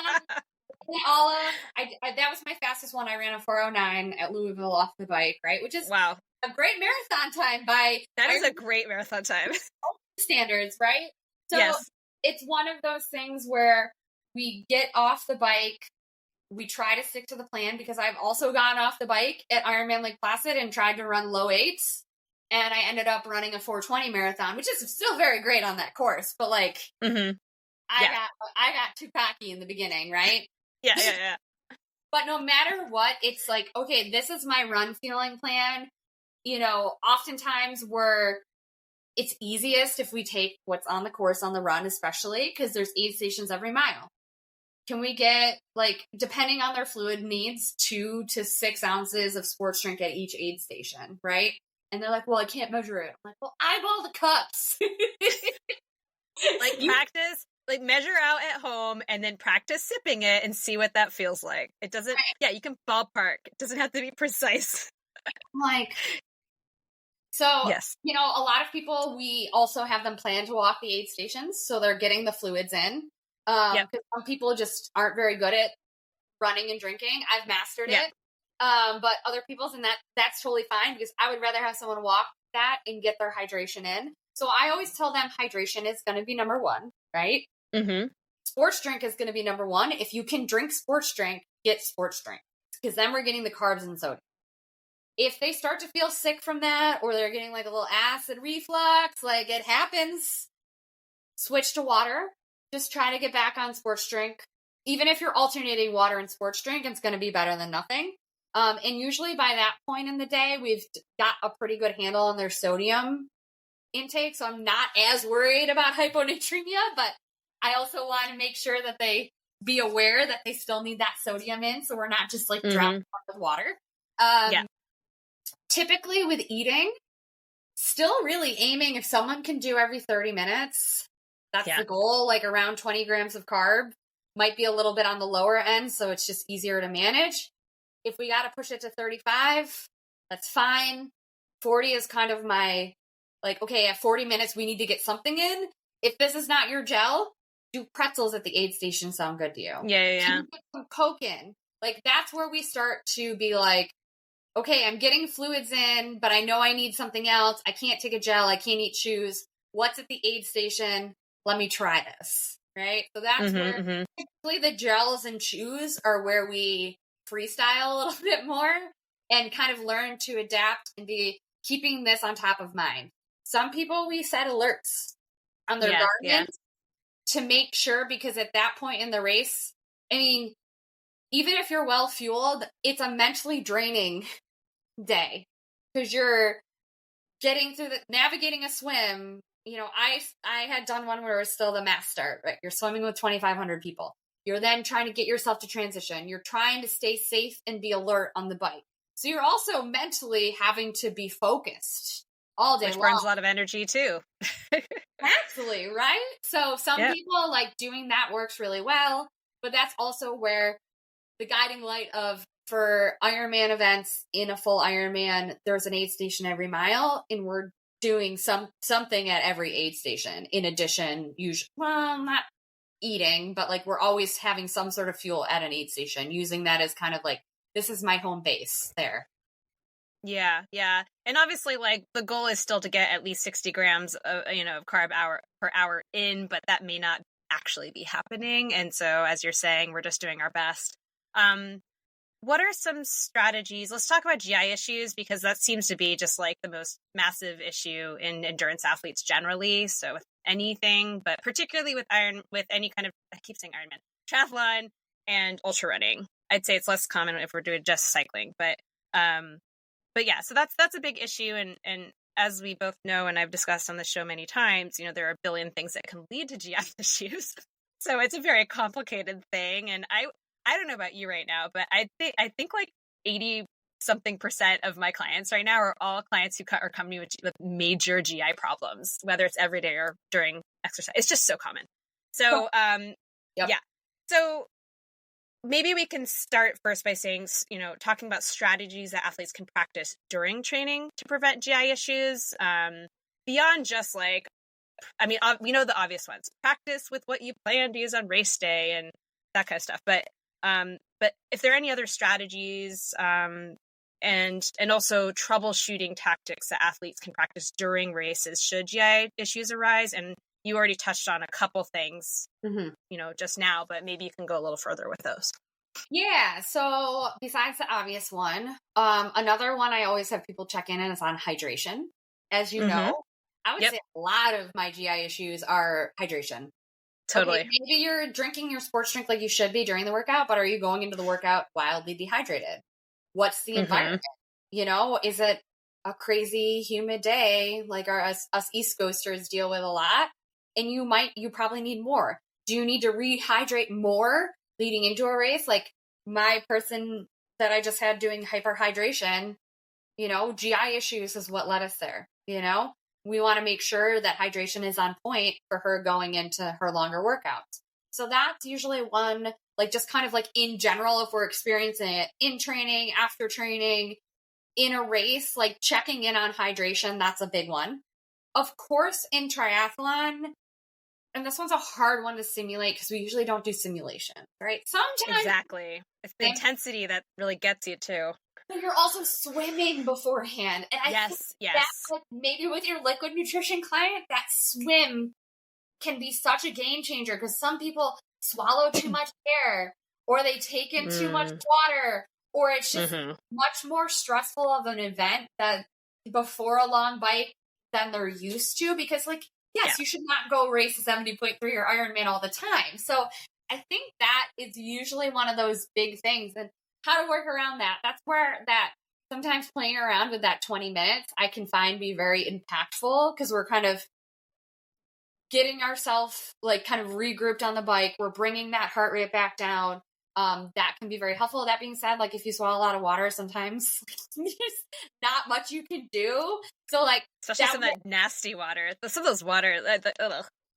that was my fastest one. I ran a 4:09 at Louisville off the bike, right? Which is wow, a great marathon time by a great marathon time standards, right? So yes. It's one of those things where we get off the bike, we try to stick to the plan, because I've also gone off the bike at Ironman Lake Placid and tried to run low 8s, and I ended up running a 4:20 marathon, which is still very great on that course, but like I got too cocky in the beginning, right? Yeah. But no matter what, it's like, okay, this is my run fueling plan. Oftentimes it's easiest if we take what's on the course on the run, especially because there's aid stations every mile. Can we get, like, depending on their fluid needs, 2 to 6 ounces of sports drink at each aid station, right? And they're like, well, I can't measure it. I'm like, well, eyeball the cups. Like practice, like measure out at home and then practice sipping it and see what that feels like. It doesn't, you can ballpark. It doesn't have to be precise. Like, so, yes. A lot of people, we also have them plan to walk the aid stations, so they're getting the fluids in. Because some people just aren't very good at running and drinking. I've mastered it. But other people's, and that's totally fine, because I would rather have someone walk that and get their hydration in. So I always tell them hydration is going to be number one, right? Mm-hmm. Sports drink is going to be number one. If you can drink sports drink, get sports drink, because then we're getting the carbs and sodium. If they start to feel sick from that, or they're getting like a little acid reflux, like it happens, switch to water. Just try to get back on sports drink. Even if you're alternating water and sports drink, it's going to be better than nothing. And usually by that point in the day, we've got a pretty good handle on their sodium intake. So I'm not as worried about hyponatremia, but I also want to make sure that they be aware that they still need that sodium in. So we're not just like dropping off with water. Typically with eating, still really aiming, if someone can do every 30 minutes, that's the goal, like around 20 grams of carb. Might be a little bit on the lower end, so it's just easier to manage. If we got to push it to 35, that's fine. 40 is kind of my, like, okay, at 40 minutes, we need to get something in. If this is not your gel, do pretzels at the aid station sound good to you? Yeah. Can you put some Coke in? Like, that's where we start to be like, okay, I'm getting fluids in, but I know I need something else. I can't take a gel. I can't eat chews. What's at the aid station? Let me try this, right? So that's where typically the gels and chews are where we freestyle a little bit more and kind of learn to adapt and be keeping this on top of mind. Some people, we set alerts on their garments to make sure, because at that point in the race, I mean, even if you're well fueled, it's a mentally draining day, because you're getting through navigating a swim. I had done one where it was still the mass start, right? You're swimming with 2,500 people. You're then trying to get yourself to transition. You're trying to stay safe and be alert on the bike. So you're also mentally having to be focused all day long. Which burns a lot of energy too. Absolutely, right? So some people, like, doing that works really well, but that's also where the guiding light for Ironman events, in a full Ironman, there's an aid station every mile, and we're doing something at every aid station. In addition, usually, well, not eating, but like we're always having some sort of fuel at an aid station, using that as kind of like, this is my home base there. Yeah, yeah. And obviously, like, the goal is still to get at least 60 grams of, of carb hour per hour in, but that may not actually be happening. And so, as you're saying, we're just doing our best. Um, what are some strategies? Let's talk about GI issues, because that seems to be just like the most massive issue in endurance athletes generally. So with anything, but particularly with any kind of, I keep saying Ironman, triathlon and ultra running. I'd say it's less common if we're doing just cycling, but yeah, so that's a big issue. And as we both know, and I've discussed on the show many times, there are a billion things that can lead to GI issues. So it's a very complicated thing. And I don't know about you right now, but I think like 80 something % of my clients right now are all clients who are coming with major GI problems, whether it's every day or during exercise. It's just so common. So, Yep. yeah. So maybe we can start first by saying, talking about strategies that athletes can practice during training to prevent GI issues, beyond just like, we know the obvious ones. Practice with what you plan to use on race day and that kind of stuff. But if there are any other strategies, and also troubleshooting tactics that athletes can practice during races should GI issues arise, and you already touched on a couple things, just now, but maybe you can go a little further with those. Yeah. So besides the obvious one, another one I always have people check in on is on hydration. As you know, I would say a lot of my GI issues are hydration. Totally. Okay, maybe you're drinking your sports drink like you should be during the workout, but are you going into the workout wildly dehydrated? What's the environment? Is it a crazy humid day like us East Coasters deal with a lot? And you probably need more. Do you need to rehydrate more leading into a race? Like my person that I just had doing hyperhydration, GI issues is what led us there. We want to make sure that hydration is on point for her going into her longer workouts. So that's usually one, like just kind of like in general, if we're experiencing it in training, after training, in a race, like checking in on hydration, that's a big one. Of course, in triathlon, and this one's a hard one to simulate because we usually don't do simulation, right? Sometimes. Exactly. It's the intensity that really gets you too. But you're also swimming beforehand. And I think that's like maybe with your liquid nutrition client, that swim can be such a game changer because some people swallow too much air or they take in too much water, or it's just much more stressful of an event that before a long bike than they're used to, because you should not go race a 70.3 or Ironman all the time. So I think that is usually one of those big things, and how to work around that. That's where that sometimes playing around with that 20 minutes I can find be very impactful, because we're kind of getting ourselves like kind of regrouped on the bike. We're bringing that heart rate back down. That can be very helpful. That being said, like if you swallow a lot of water, sometimes there's not much you can do. So like, especially some of that nasty water, some of those water,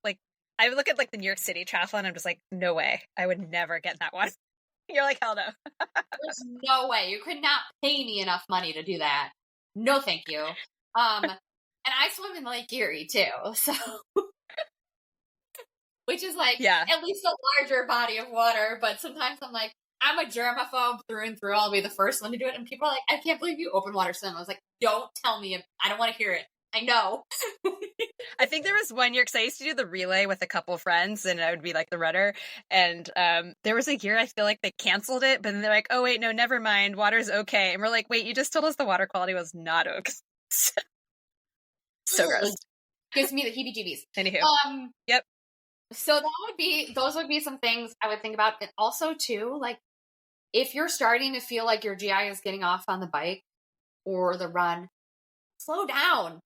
like I look at like the New York City triathlon, I'm just like, no way, I would never get that one. You're like, hell no. There's no way. You could not pay me enough money to do that. No, thank you. And I swim in Lake Erie too, so which is like at least a larger body of water. But sometimes I'm like, I'm a germaphobe through and through. I'll be the first one to do it, and people are like, I can't believe you open water swim. I was like, don't tell me. I don't want to hear it. I know. I think there was one year, because I used to do the relay with a couple of friends, and I would be like the runner. And there was a year I feel like they canceled it, but then they're like, oh wait, no, never mind, water's okay. And we're like, wait, you just told us the water quality was not okay. So gross. Gives me the heebie-jeebies. Anywho. Yep. So those would be some things I would think about. And also too, like if you're starting to feel like your GI is getting off on the bike or the run, slow down.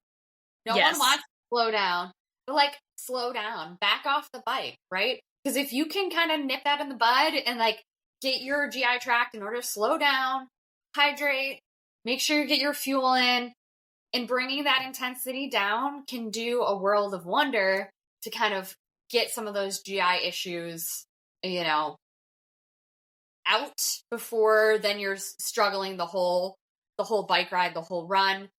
No one wants to slow down, but like slow down, back off the bike, right? Because if you can kind of nip that in the bud and like get your GI tracked in order to slow down, hydrate, make sure you get your fuel in, and bringing that intensity down can do a world of wonder to kind of get some of those GI issues, out before then you're struggling the whole bike ride, the whole run.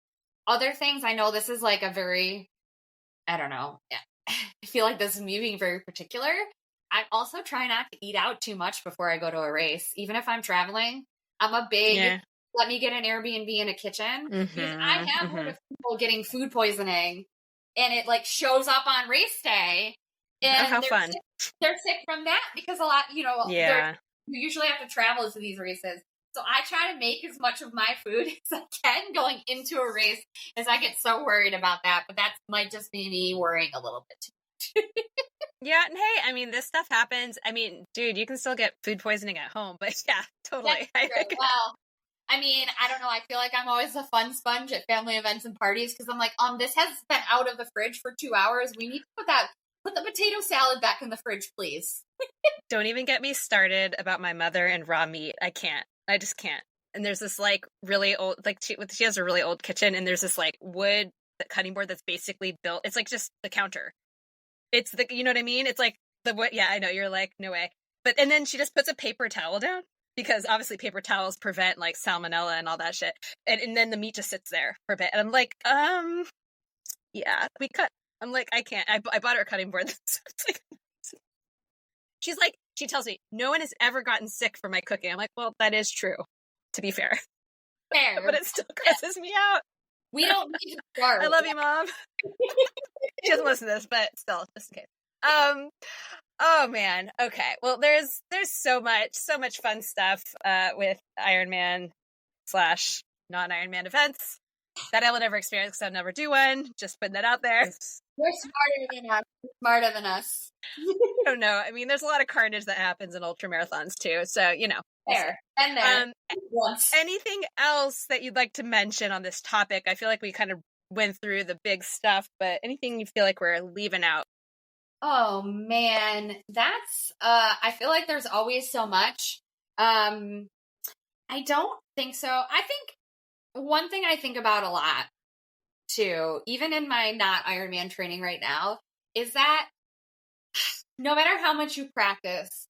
Other things, I know this is like a very, I don't know, I feel like this is me being very particular. I also try not to eat out too much before I go to a race. Even if I'm traveling, I'm a big let me get an Airbnb and a kitchen. Because I have heard of people getting food poisoning and it like shows up on race day. And how fun. They're sick from that because a lot, you usually have to travel to these races. So I try to make as much of my food as I can going into a race, as I get so worried about that. But that might just be me worrying a little bit too much. Yeah, and hey, I mean, this stuff happens. I mean, dude, you can still get food poisoning at home, but yeah, totally. Well, I mean, I don't know. I feel like I'm always a fun sponge at family events and parties because I'm like, this has been out of the fridge for 2 hours. We need to put the potato salad back in the fridge, please. Don't even get me started about my mother and raw meat. I just can't. And there's this like really old, like she has a really old kitchen, and there's this like wood cutting board that's basically built. It's like just the counter. It's the, you know what I mean? It's like the what? Yeah, I know. You're like, no way. And then she just puts a paper towel down because obviously paper towels prevent like salmonella and all that shit. And then the meat just sits there for a bit. And I'm like, yeah, we cut. I'm like, I can't. I bought her a cutting board. She's like, she tells me, no one has ever gotten sick from my cooking. I'm like, well, that is true, to be fair. Fair. But it still grosses me out. We don't need to start. I love you, Mom. She doesn't listen to this, but still, just in case. Oh man. Okay. Well, there's so much fun stuff with Ironman / non-Ironman events that I will never experience because I'll never do one. Just putting that out there. You're smarter than us. I don't know. I mean, there's a lot of carnage that happens in ultra marathons too. So, Fair. And there. Anything else that you'd like to mention on this topic? I feel like we kind of went through the big stuff, but anything you feel like we're leaving out? Oh man, that's I feel like there's always so much. I don't think so. I think one thing I think about a lot too, even in my not Ironman training right now, is that no matter how much you practice,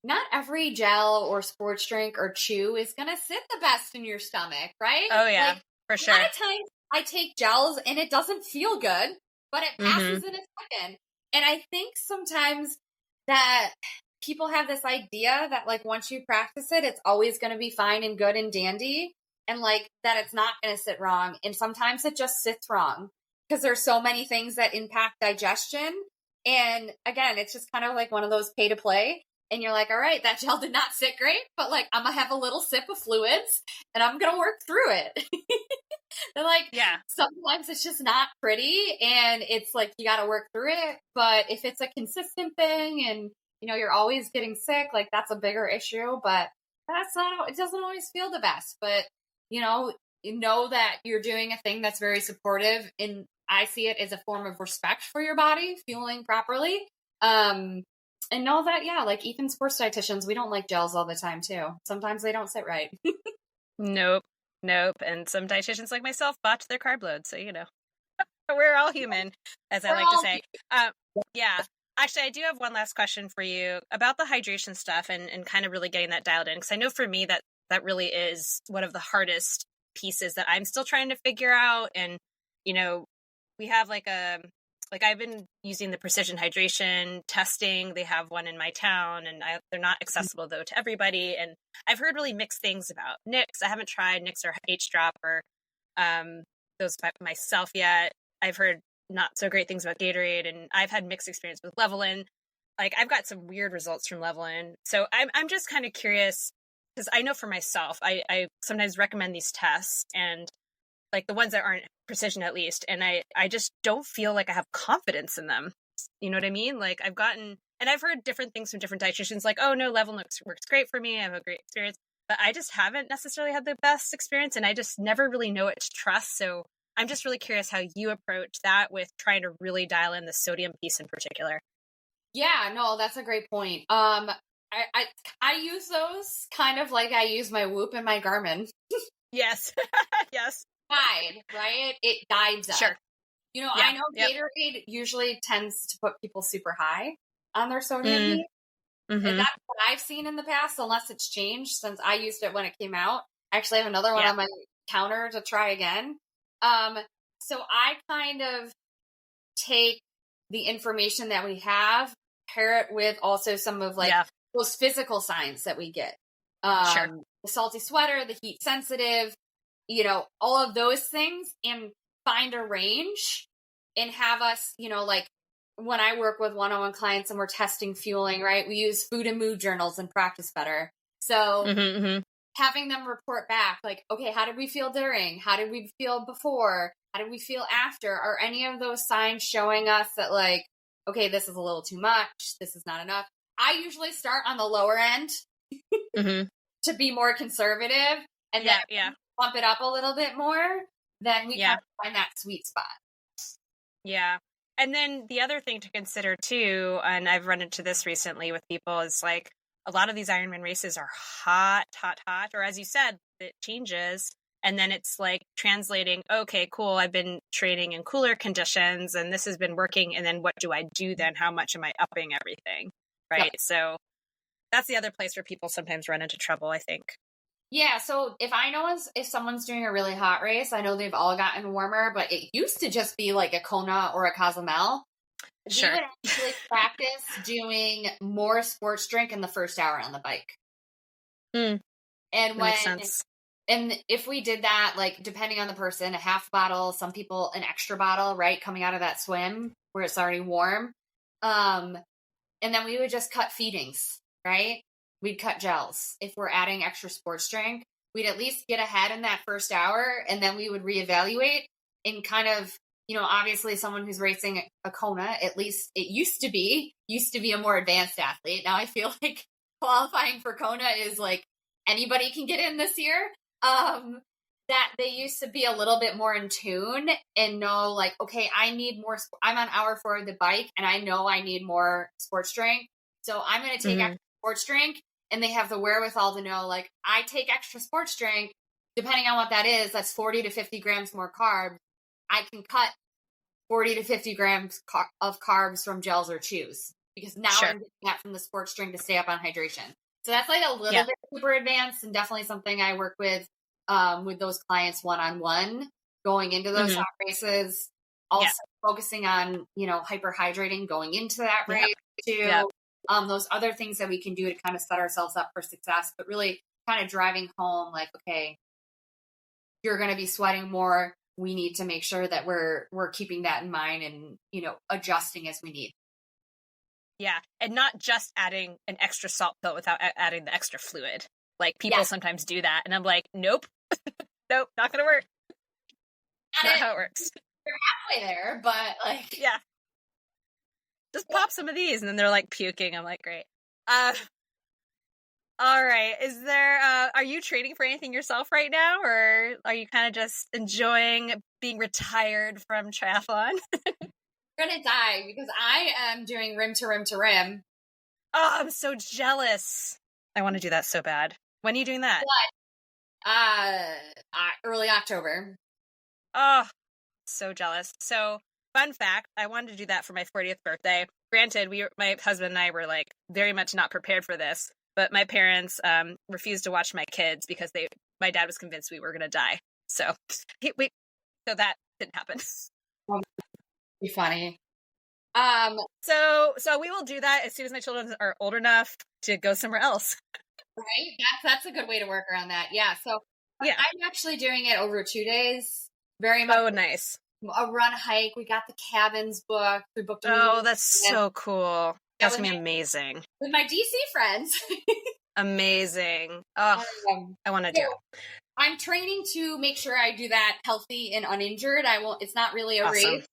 not every gel or sports drink or chew is going to sit the best in your stomach, right? Oh yeah, like, for sure. A lot of times I take gels and it doesn't feel good, but it passes in a second. And I think sometimes that people have this idea that like once you practice it, it's always going to be fine and good and dandy, and like that it's not going to sit wrong. And sometimes it just sits wrong because there's so many things that impact digestion. And again, it's just kind of like one of those pay to play. And you're like, all right, that gel did not sit great, but like I'm going to have a little sip of fluids and I'm going to work through it. They're like, yeah, sometimes it's just not pretty and it's like you got to work through it. But if it's a consistent thing and, you're always getting sick, like that's a bigger issue. But it doesn't always feel the best. But, you know that you're doing a thing that's very supportive. And I see it as a form of respect for your body, fueling properly. And know that, yeah, like even sports dietitians, we don't like gels all the time too. Sometimes they don't sit right. Nope. And some dietitians like myself botch their carb load. So, we're all human, as I like to say. Yeah. Actually, I do have one last question for you about the hydration stuff and kind of really getting that dialed in. Because I know for me that really is one of the hardest pieces that I'm still trying to figure out. And, we have like I've been using the precision hydration testing. They have one in my town and they're not accessible though to everybody. And I've heard really mixed things about Nix. I haven't tried Nix or H-Drop or those myself yet. I've heard not so great things about Gatorade, and I've had mixed experience with Levelin. Like I've got some weird results from Levelin. So I'm just kind of curious because I know for myself, I sometimes recommend these tests and like the ones that aren't precision at least. And I just don't feel like I have confidence in them. You know what I mean? Like I've heard different things from different dietitians, like, oh no, Level works great for me. I have a great experience, but I just haven't necessarily had the best experience and I just never really know what to trust. So I'm just really curious how you approach that with trying to really dial in the sodium piece in particular. Yeah, no, that's a great point. I use those kind of like I use my Whoop and my Garmin. Yes. Yes. Right? It guides us. Sure. Yeah, I know Gatorade usually tends to put people super high on their sodium peak. And that's what I've seen in the past, unless it's changed since I used it when it came out. I actually have another one on my counter to try again. So I kind of take the information that we have, pair it with also some of those physical signs that we get. Sure. the salty sweater, the heat sensitive, all of those things, and find a range and have us, like when I work with one-on-one clients and we're testing fueling, right? We use food and mood journals and practice better. So having them report back, like, okay, how did we feel during? How did we feel before? How did we feel after? Are any of those signs showing us that, like, okay, this is a little too much, this is not enough? I usually start on the lower end to be more conservative, and then bump it up a little bit more, then we kind of find that sweet spot. Yeah. And then the other thing to consider too, and I've run into this recently with people, is like a lot of these Ironman races are hot, or as you said, it changes. And then it's like translating, okay, cool, I've been training in cooler conditions and this has been working. And then what do I do then? How much am I upping everything? Right. Yep. So that's the other place where people sometimes run into trouble, I think. Yeah. So if someone's doing a really hot race, I know they've all gotten warmer, but it used to just be like a Kona or a Cozumel. Sure. We would actually practice doing more sports drink in the first hour on the bike. And makes sense. And if we did that, like, depending on the person, a half bottle, some people an extra bottle, right, coming out of that swim where it's already warm. And then we would just cut feedings, right? We'd cut gels. If we're adding extra sports drink, we'd at least get ahead in that first hour, and then we would reevaluate and kind of, obviously someone who's racing a Kona, at least it used to be a more advanced athlete. Now I feel like qualifying for Kona is like anybody can get in this year. That they used to be a little bit more in tune and know, like, okay, I need more. I'm on hour 4 of the bike and I know I need more sports drink. So I'm going to take extra sports drink, and they have the wherewithal to know, like, I take extra sports drink, depending on what that is, that's 40 to 50 grams more carbs. I can cut 40 to 50 grams of carbs from gels or chews, because now I'm getting that from the sports drink to stay up on hydration. So that's like a little bit super advanced, and definitely something I work with those clients one-on-one going into those hot races. Also focusing on, hyperhydrating going into that race too. Those other things that we can do to kind of set ourselves up for success, but really kind of driving home, like, okay, you're going to be sweating more. We need to make sure that we're keeping that in mind and, adjusting as we need. Yeah. And not just adding an extra salt pill without adding the extra fluid. Like, people sometimes do that. And I'm like, nope, nope, not going to work. Not how it works. You're halfway there, but like, just pop some of these. And then they're like puking. I'm like, great. All right. Is there, are you training for anything yourself right now? Or are you kind of just enjoying being retired from triathlon? I'm going to die because I am doing rim to rim to rim. Oh, I'm so jealous. I want to do that so bad. When are you doing that? Early October. Oh, so jealous. So, fun fact, I wanted to do that for my 40th birthday. Granted, my husband and I were like very much not prepared for this, but my parents refused to watch my kids because my dad was convinced we were going to die. So, so that didn't happen. Be funny. So we will do that as soon as my children are old enough to go somewhere else. Right? That's a good way to work around that. Yeah. So I'm actually doing it over 2 days. Very much. Oh, nice. A run hike. We got the cabins booked. We booked. That's so cool. That's gonna be amazing. With my DC friends. Amazing. Oh, I want to do. I'm training to make sure I do that healthy and uninjured. It's not really a race,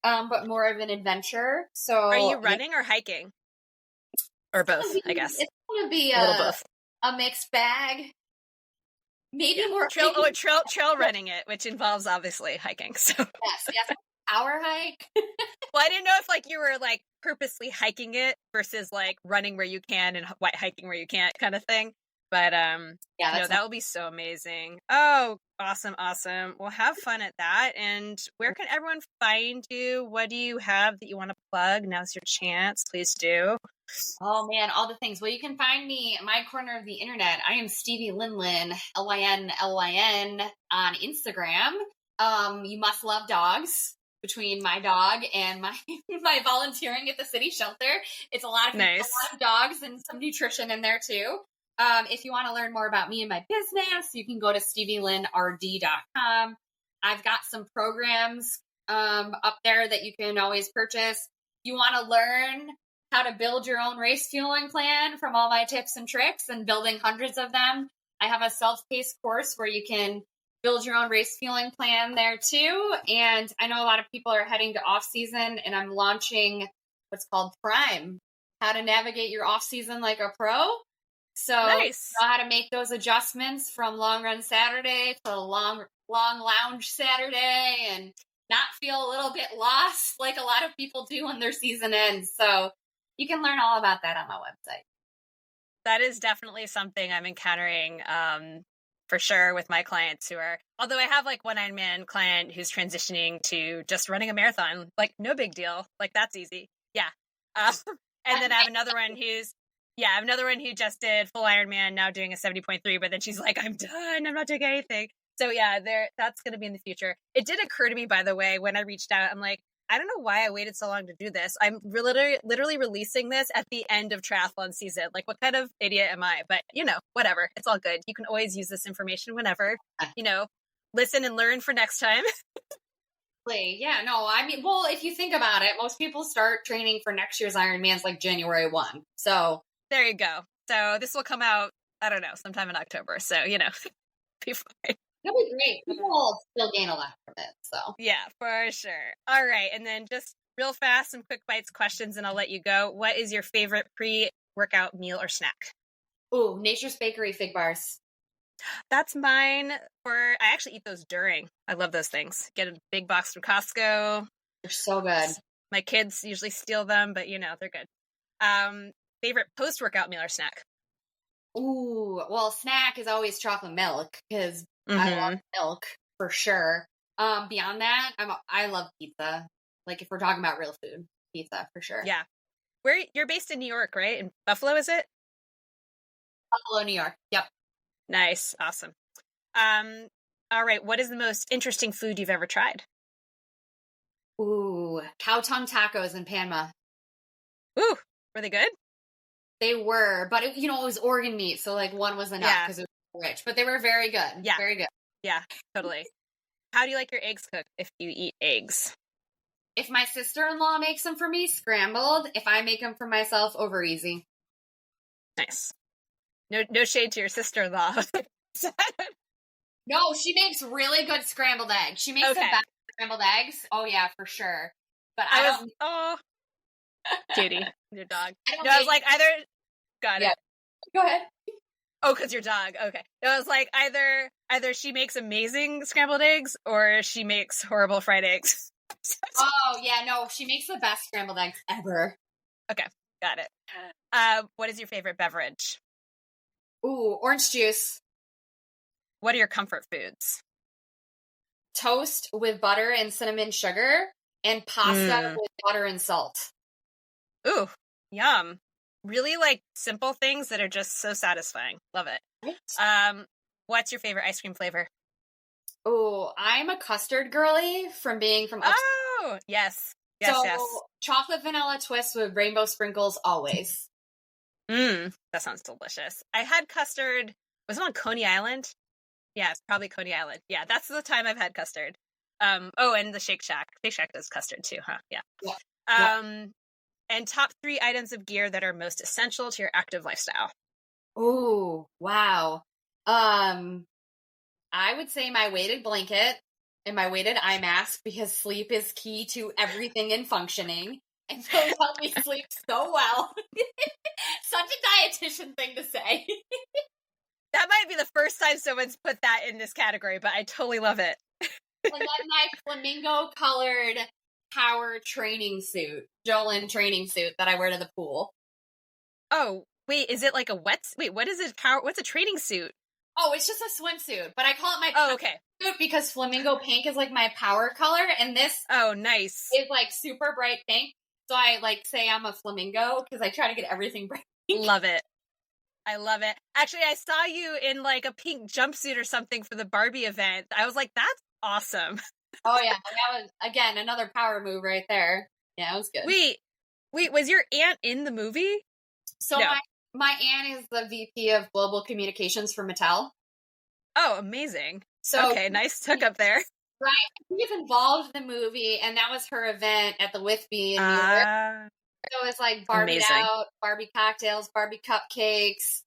but more of an adventure. So are you running or hiking? Or both, I guess. It's going to be a mixed bag. Maybe more trail running it, which involves obviously hiking. So yes, hour hike. Well, I didn't know if like you were like purposely hiking it versus like running where you can and hiking where you can't kind of thing. But that will be so amazing. Oh, awesome. Well, have fun at that. And where can everyone find you? What do you have that you want to plug? Now's your chance. Please do. Oh man, all the things. Well, you can find me in my corner of the internet. I am Stevie Lynlyn, LYN on Instagram. You must love dogs. Between my dog and my volunteering at the city shelter, it's a lot of dogs and some nutrition in there too. If you want to learn more about me and my business, you can go to stevielynrd.com. I've got some programs up there that you can always purchase. You want to learn how to build your own race fueling plan from all my tips and tricks and building hundreds of them. I have a self-paced course where you can build your own race fueling plan there too. And I know a lot of people are heading to off season, and I'm launching what's called Prime, how to navigate your off season like a pro. So Nice. know how to make those adjustments from long run Saturday to long lounge Saturday and not feel a little bit lost like a lot of people do when their season ends. So you can learn all about that on my website. That is definitely something I'm encountering for sure with my clients who are, although I have like one Ironman client who's transitioning to just running a marathon, like no big deal. Like that's easy. Yeah. And then I have another one who just did full Ironman, now doing a 70.3, but then she's like, I'm done. I'm not doing anything. So yeah, that's going to be in the future. It did occur to me, by the way, when I reached out, I'm like, I don't know why I waited so long to do this. I'm literally releasing this at the end of triathlon season. Like, what kind of idiot am I? But, whatever. It's all good. You can always use this information whenever, listen and learn for next time. Yeah, no, I mean, well, if you think about it, most people start training for next year's Ironman's like January 1. So there you go. So this will come out, I don't know, sometime in October. So, be fine. It'll be great. People will still gain a lot from it. So yeah, for sure. All right. And then just real fast, some quick bites questions, and I'll let you go. What is your favorite pre-workout meal or snack? Ooh, Nature's Bakery fig bars. That's mine. I actually eat those during. I love those things. Get a big box from Costco. They're so good. My kids usually steal them, but they're good. Favorite post-workout meal or snack? Ooh, well, snack is always chocolate milk because I love milk for sure. Beyond that, I love pizza. Like if we're talking about real food, pizza for sure. Yeah. You're based in New York, right? In Buffalo, is it? Buffalo, New York. Yep. Nice. Awesome. All right. What is the most interesting food you've ever tried? Ooh, cow tongue tacos in Panama. Ooh, were they good? They were, but it was organ meat, so like one was enough because it was rich. But they were very good. Yeah, very good. Yeah, totally. How do you like your eggs cooked? If you eat eggs, if my sister-in-law makes them for me, scrambled. If I make them for myself, over easy. Nice. No shade to your sister-in-law. No, she makes really good scrambled eggs. She makes the best scrambled eggs. Oh yeah, for sure. But Judy, your dog. I was like got it. Go ahead. Oh, because your dog. Okay. No, I was like either she makes amazing scrambled eggs or she makes horrible fried eggs. Oh yeah, no, she makes the best scrambled eggs ever. Okay, got it. What is your favorite beverage? Ooh, orange juice. What are your comfort foods? Toast with butter and cinnamon sugar, and pasta with butter and salt. Ooh, yum. Really like simple things that are just so satisfying. Love it. Right. What's your favorite ice cream flavor? Oh, I'm a custard girly from being from upstate. Oh, yes. Chocolate vanilla twist with rainbow sprinkles always. That sounds delicious. I had custard. Was it on Coney Island? Yeah, it's probably Coney Island. Yeah, that's the time I've had custard. And the Shake Shack. Shake Shack does custard too, huh? Yeah. And top 3 items of gear that are most essential to your active lifestyle. Oh, wow. I would say my weighted blanket and my weighted eye mask, because sleep is key to everything in functioning. And so it helped me sleep so well. Such a dietitian thing to say. That might be the first time someone's put that in this category, but I totally love it. And then my flamingo colored power training suit, Jolin training suit that I wear to the pool. Oh, wait, is it like a what is it? What's a training suit? Oh, it's just a swimsuit, but I call it my suit because flamingo pink is like my power color, and this nice is like super bright pink. So I like say I'm a flamingo because I try to get everything bright pink. Love it. I love it. Actually, I saw you in like a pink jumpsuit or something for the Barbie event. I was like, that's awesome. Oh yeah, that was again another power move right there. Yeah, it was good. Wait, was your aunt in the movie? So no. my aunt is the VP of Global Communications for Mattel. Oh, amazing. So okay, nice hookup there. Right. She was involved in the movie, and that was her event at the Whitby in New York. So it was like Barbie amazing. out, Barbie cocktails, Barbie cupcakes.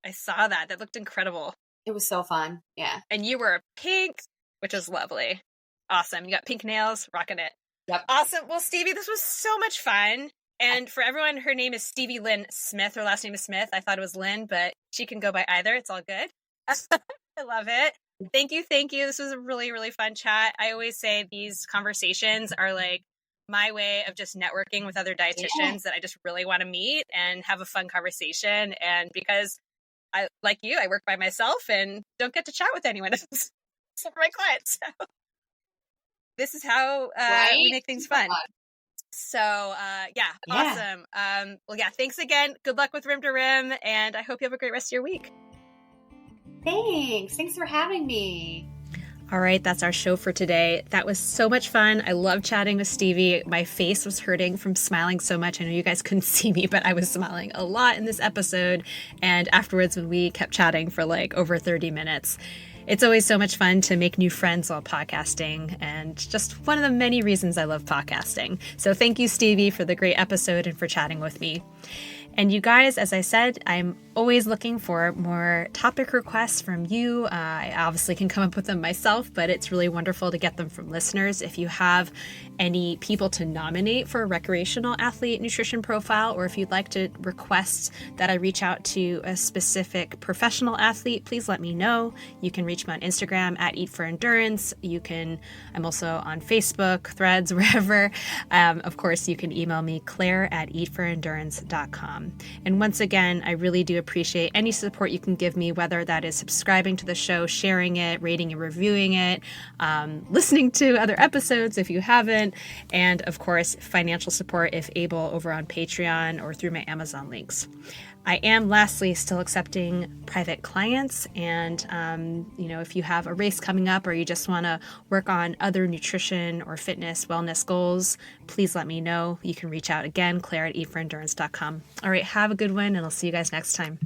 I saw that. That looked incredible. It was so fun. Yeah. And you were pink, which is lovely. Awesome. You got pink nails, rocking it. Yep. Awesome. Well, Stevie, this was so much fun. And for everyone, her name is Stevie Lynn Smith. Her last name is Smith. I thought it was Lynn, but she can go by either. It's all good. I love it. Thank you. Thank you. This was a really, really fun chat. I always say these conversations are like my way of just networking with other dietitians that I just really want to meet and have a fun conversation. And because I, like you, I work by myself and don't get to chat with anyone else except for my clients. So this is how we make things fun. So, awesome. Well, yeah, thanks again. Good luck with Rim to Rim, and I hope you have a great rest of your week. Thanks. Thanks for having me. All right, that's our show for today. That was so much fun. I love chatting with Stevie. My face was hurting from smiling so much. I know you guys couldn't see me, but I was smiling a lot in this episode. And afterwards, when we kept chatting for like over 30 minutes, it's always so much fun to make new friends while podcasting, and just one of the many reasons I love podcasting. So thank you, Stevie, for the great episode and for chatting with me. And you guys, as I said, I'm always looking for more topic requests from you. I obviously can come up with them myself, but it's really wonderful to get them from listeners. If you have any people to nominate for a recreational athlete nutrition profile, or if you'd like to request that I reach out to a specific professional athlete, please let me know. You can reach me on Instagram at Eat for Endurance. I'm also on Facebook, Threads, wherever. Of course, you can email me, Claire at eatforendurance.com. And once again, I really do appreciate any support you can give me, whether that is subscribing to the show, sharing it, rating and reviewing it, listening to other episodes if you haven't, and of course, financial support if able over on Patreon or through my Amazon links. I am lastly still accepting private clients, and if you have a race coming up or you just want to work on other nutrition or fitness wellness goals, please let me know. You can reach out again, Claire at eatforendurance.com. All right, have a good one, and I'll see you guys next time.